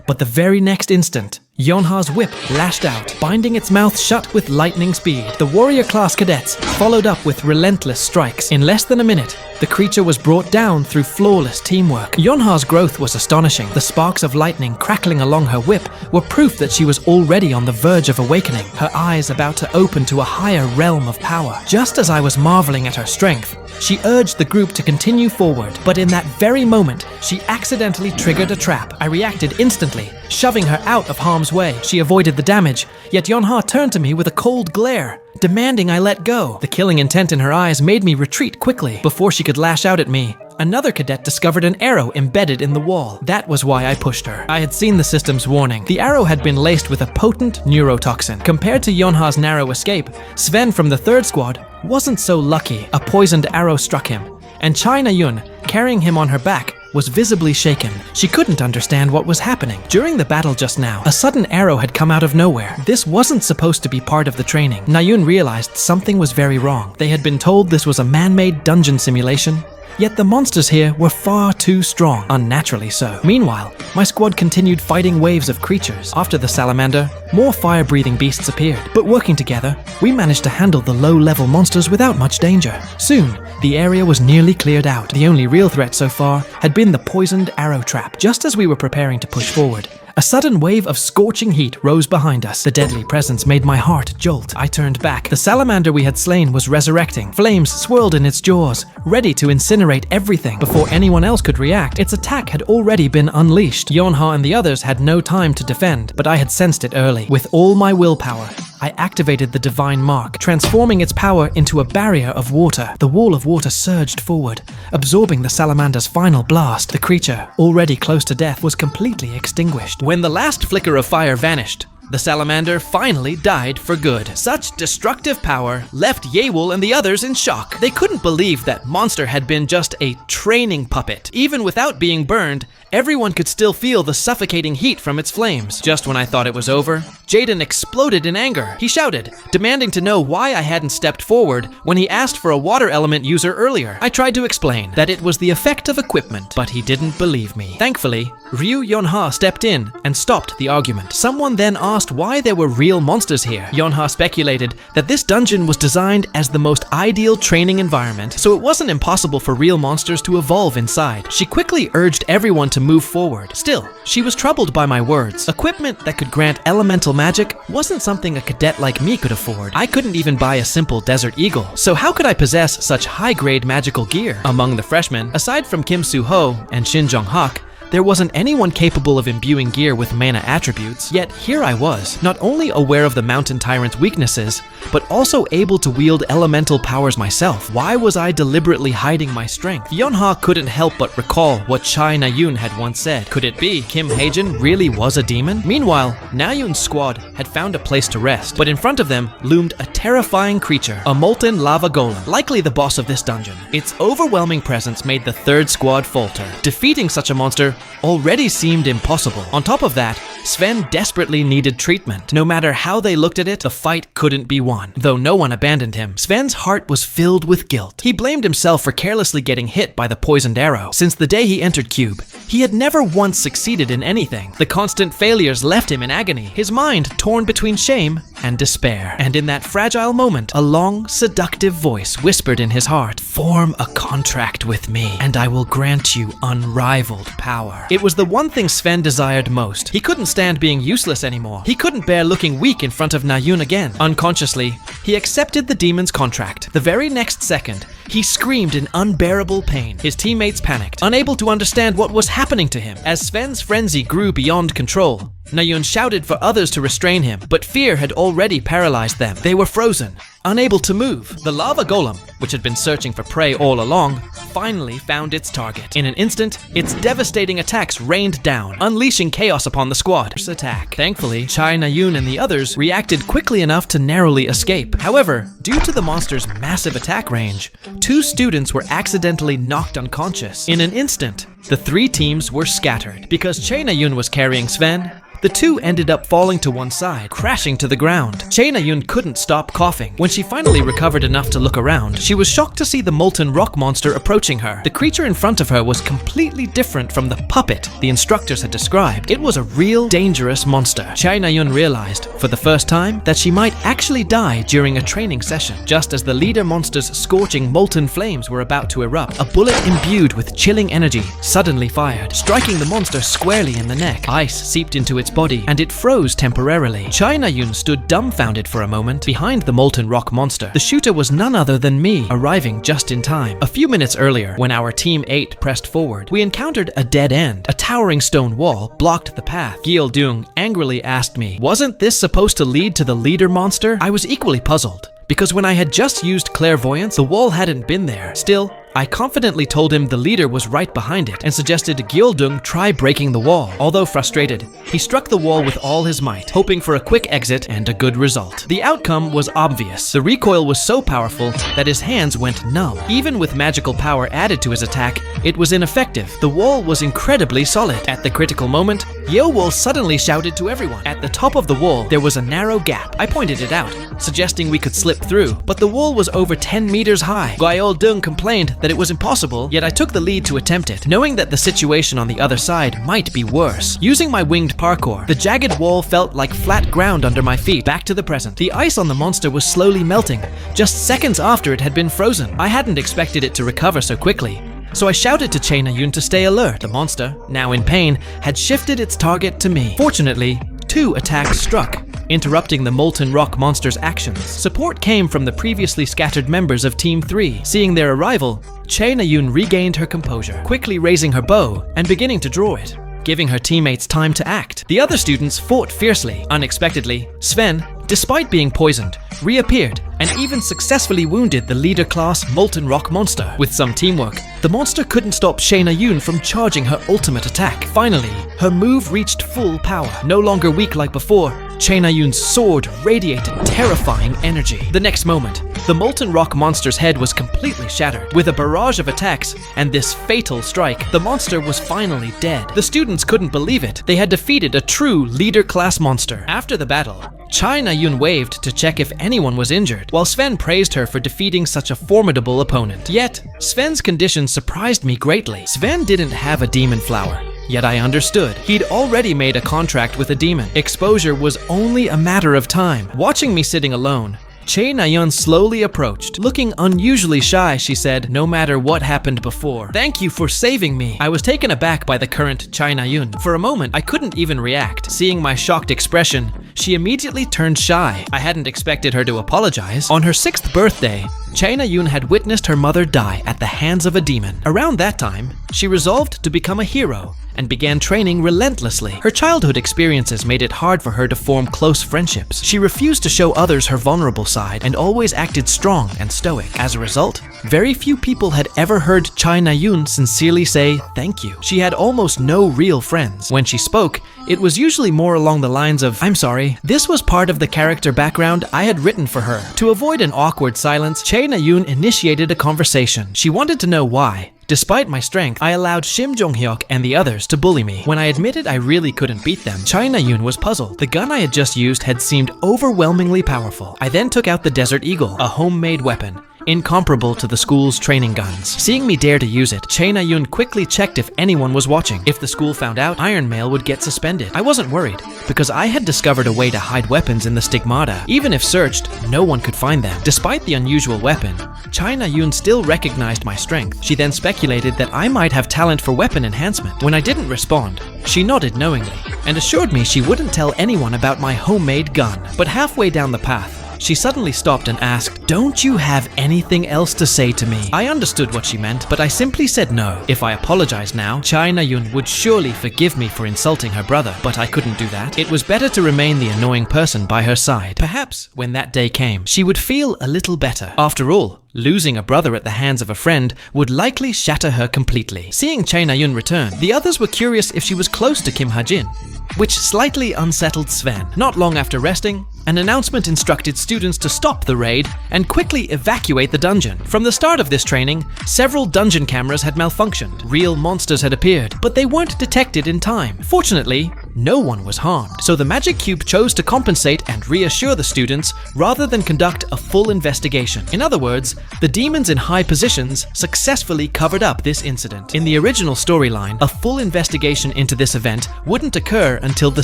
S1: but the very next instant, Yeon-ha's whip lashed out, binding its mouth shut with lightning speed. The warrior class cadets followed up with relentless strikes. In less than a minute, the creature was brought down through flawless teamwork. Yeon-ha's growth was astonishing. The sparks of lightning crackling along her whip were proof that she was already on the verge of awakening, her eyes about to open to a higher realm of power. Just as I was marveling at her strength, she urged the group to continue forward, but in that very moment, she accidentally triggered a trap. I reacted instantly, shoving her out of harm's way. She avoided the damage, yet Yeon-ha turned to me with a cold glare, demanding I let go. The killing intent in her eyes made me retreat quickly. Before she could lash out at me, another cadet discovered an arrow embedded in the wall. That was why I pushed her. I had seen the system's warning. The arrow had been laced with a potent neurotoxin. Compared to Yeon-ha's narrow escape, Sven from the third squad wasn't so lucky. A poisoned arrow struck him, and Chai Na-yeon, carrying him on her back, was visibly shaken. She couldn't understand what was happening. During the battle just now, a sudden arrow had come out of nowhere. This wasn't supposed to be part of the training. Na-yeon realized something was very wrong. They had been told this was a man-made dungeon simulation, yet the monsters here were far too strong, unnaturally so. Meanwhile, my squad continued fighting waves of creatures. After the salamander, more fire-breathing beasts appeared, but working together, we managed to handle the low-level monsters without much danger. Soon, the area was nearly cleared out. The only real threat so far had been the poisoned arrow trap. Just as we were preparing to push forward, a sudden wave of scorching heat rose behind us. The deadly presence made my heart jolt. I turned back. The salamander we had slain was resurrecting. Flames swirled in its jaws, ready to incinerate everything. Before anyone else could react, its attack had already been unleashed. Yeon-ha and the others had no time to defend, but I had sensed it early. With all my willpower, I activated the divine mark, transforming its power into a barrier of water. The wall of water surged forward, absorbing the salamander's final blast. The creature, already close to death, was completely extinguished. When the last flicker of fire vanished, The salamander finally died for good. Such destructive power left Yewol and the others in shock. They couldn't believe that monster had been just a training puppet. Even without being burned, everyone could still feel the suffocating heat from its flames. Just when I thought it was over, Jaden exploded in anger. He shouted, demanding to know why I hadn't stepped forward when he asked for a water element user earlier. I tried to explain that it was the effect of equipment, but he didn't believe me. Thankfully, Ryu Yonha stepped in and stopped the argument. Someone then asked why there were real monsters here. Yonha speculated that this dungeon was designed as the most ideal training environment, so it wasn't impossible for real monsters to evolve inside. She quickly urged everyone to move forward. Still, she was troubled by my words. Equipment that could grant elemental magic wasn't something a cadet like me could afford. I couldn't even buy a simple Desert Eagle, so how could I possess such high-grade magical gear? Among the freshmen, aside from Kim Soo-ho and Shin Jong-hak, there wasn't anyone capable of imbuing gear with mana attributes, yet here I was, not only aware of the Mountain Tyrant's weaknesses, but also able to wield elemental powers myself. Why was I deliberately hiding my strength? Yonha couldn't help but recall what Chai Na-yoon had once said. Could it be Kim Haejin really was a demon? Meanwhile, Na-yoon's squad had found a place to rest, but in front of them loomed a terrifying creature, a molten lava golem, likely the boss of this dungeon. Its overwhelming presence made the third squad falter. Defeating such a monster already seemed impossible. On top of that, Sven desperately needed treatment. No matter how they looked at it, the fight couldn't be won. Though no one abandoned him, Sven's heart was filled with guilt. He blamed himself for carelessly getting hit by the poisoned arrow. Since the day he entered Cube, he had never once succeeded in anything. The constant failures left him in agony, his mind torn between shame and despair. And in that fragile moment, a long, seductive voice whispered in his heart, "Form a contract with me, and I will grant you unrivaled power." It was the one thing Sven desired most. He couldn't stand being useless anymore. He couldn't bear looking weak in front of Na-yoon again. Unconsciously, he accepted the demon's contract. The very next second, he screamed in unbearable pain. His teammates panicked, unable to understand what was happening to him. As Sven's frenzy grew beyond control, Na-yoon shouted for others to restrain him, but fear had already paralyzed them. They were frozen, unable to move. The lava golem, which had been searching for prey all along, finally found its target. In an instant, its devastating attacks rained down, unleashing chaos upon the squad. Attack. Thankfully, Chai Na-yoon and the others reacted quickly enough to narrowly escape. However, due to the monster's massive attack range, 2 students were accidentally knocked unconscious. In an instant, the 3 teams were scattered. Because Chai Na-yoon was carrying Sven, the 2 ended up falling to one side, crashing to the ground. Chai Na-yoon couldn't stop coughing. When she finally recovered enough to look around, she was shocked to see the molten rock monster approaching her. The creature in front of her was completely different from the puppet the instructors had described. It was a real, dangerous monster. Chai Na-yoon realized, for the first time, that she might actually die during a training session. Just as the leader monster's scorching molten flames were about to erupt, a bullet imbued with chilling energy suddenly fired, striking the monster squarely in the neck. Ice seeped into its body, and it froze temporarily. Chai Na-yoon stood dumbfounded for a moment behind the molten rock monster. The shooter was none other than me, arriving just in time. A few minutes earlier, when our Team 8 pressed forward, we encountered a dead end. A towering stone wall blocked the path. Gil-dung angrily asked me, "Wasn't this supposed to lead to the leader monster?" I was equally puzzled, because when I had just used clairvoyance, the wall hadn't been there. Still, I confidently told him the leader was right behind it and suggested Gil-dung try breaking the wall. Although frustrated, he struck the wall with all his might, hoping for a quick exit and a good result. The outcome was obvious. The recoil was so powerful that his hands went numb. Even with magical power added to his attack, it was ineffective. The wall was incredibly solid. At the critical moment, Yeowol suddenly shouted to everyone. At the top of the wall, there was a narrow gap. I pointed it out, suggesting we could slip through, but the wall was over 10 meters high. Gyeol-dung complained that it was impossible, yet I took the lead to attempt it, knowing that the situation on the other side might be worse. Using my winged parkour, the jagged wall felt like flat ground under my feet. Back to the present. The ice on the monster was slowly melting, just seconds after it had been frozen. I hadn't expected it to recover so quickly, so I shouted to Chai Na-yoon to stay alert. The monster, now in pain, had shifted its target to me. Fortunately, 2 attacks struck, interrupting the molten rock monster's actions. Support came from the previously scattered members of Team 3. Seeing their arrival, Chai Na-yoon regained her composure, quickly raising her bow and beginning to draw it, giving her teammates time to act. The other students fought fiercely. Unexpectedly, Sven despite being poisoned, reappeared, and even successfully wounded the leader-class Molten Rock monster. With some teamwork, the monster couldn't stop Shayna Yun from charging her ultimate attack. Finally, her move reached full power. No longer weak like before, Shayna Yun's sword radiated terrifying energy. The next moment, the Molten Rock monster's head was completely shattered. With a barrage of attacks and this fatal strike, the monster was finally dead. The students couldn't believe it. They had defeated a true leader-class monster. After the battle, Shayna Yun waved to check if anyone was injured, while Sven praised her for defeating such a formidable opponent. Yet, Sven's condition surprised me greatly. Sven didn't have a demon flower. Yet I understood. He'd already made a contract with a demon. Exposure was only a matter of time. Watching me sitting alone, Shayna Yun slowly approached. Looking unusually shy, she said, "No matter what happened before, thank you for saving me." I was taken aback by the current Shayna Yun. For a moment, I couldn't even react. Seeing my shocked expression, she immediately turned shy. I hadn't expected her to apologize. On her 6th birthday, Shayna Yun had witnessed her mother die at the hands of a demon. Around that time, she resolved to become a hero and began training relentlessly. Her childhood experiences made it hard for her to form close friendships. She refused to show others her vulnerable side and always acted strong and stoic. As a result, very few people had ever heard Shayna Yun sincerely say thank you. She had almost no real friends. When she spoke, it was usually more along the lines of, "I'm sorry." This was part of the character background I had written for her. To avoid an awkward silence, Shayna Yun initiated a conversation. She wanted to know why. Despite my strength, I allowed Shim Jong-hyuk and the others to bully me. When I admitted I really couldn't beat them, Shayna Yun was puzzled. The gun I had just used had seemed overwhelmingly powerful. I then took out the Desert Eagle, a homemade weapon, incomparable to the school's training guns. Seeing me dare to use it, Shayna Yun quickly checked if anyone was watching. If the school found out, Iron Mail would get suspended. I wasn't worried, because I had discovered a way to hide weapons in the stigmata. Even if searched, no one could find them. Despite the unusual weapon, Shayna Yun still recognized my strength. She then speculated that I might have talent for weapon enhancement. When I didn't respond, she nodded knowingly and assured me she wouldn't tell anyone about my homemade gun. But halfway down the path, she suddenly stopped and asked, "Don't you have anything else to say to me?" I understood what she meant, but I simply said no. If I apologized now, Shayna Yun would surely forgive me for insulting her brother, but I couldn't do that. It was better to remain the annoying person by her side. Perhaps, when that day came, she would feel a little better. After all, losing a brother at the hands of a friend would likely shatter her completely. Seeing Shayna Yun return, the others were curious if she was close to Kim Ha-jin, which slightly unsettled Sven. Not long after resting, an announcement instructed students to stop the raid and quickly evacuate the dungeon. From the start of this training, several dungeon cameras had malfunctioned. Real monsters had appeared, but they weren't detected in time. Fortunately, no one was harmed. So the Magic Cube chose to compensate and reassure the students rather than conduct a full investigation. In other words, the demons in high positions successfully covered up this incident. In the original storyline, a full investigation into this event wouldn't occur until the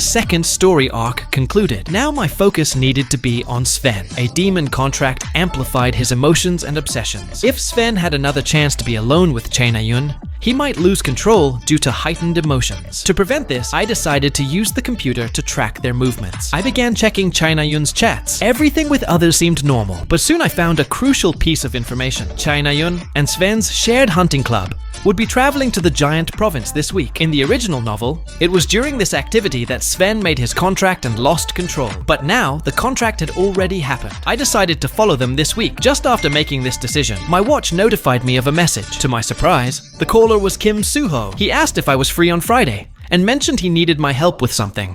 S1: second story arc concluded. Now my focus needed to be on Sven. A demon contract amplified his emotions and obsessions. If Sven had another chance to be alone with Shayna Yun, he might lose control due to heightened emotions. To prevent this, I decided to use the computer to track their movements. I began checking Shayna Yun's chats. Everything with others seemed normal, but soon I found a crucial piece of information. Shayna Yun and Sven's shared hunting club would be traveling to the giant province this week. In the original novel, it was during this activity that Sven made his contract and lost control. But now, the contract had already happened. I decided to follow them this week. Just after making this decision, my watch notified me of a message. To my surprise, the caller was Kim Suho. He asked if I was free on Friday and mentioned he needed my help with something.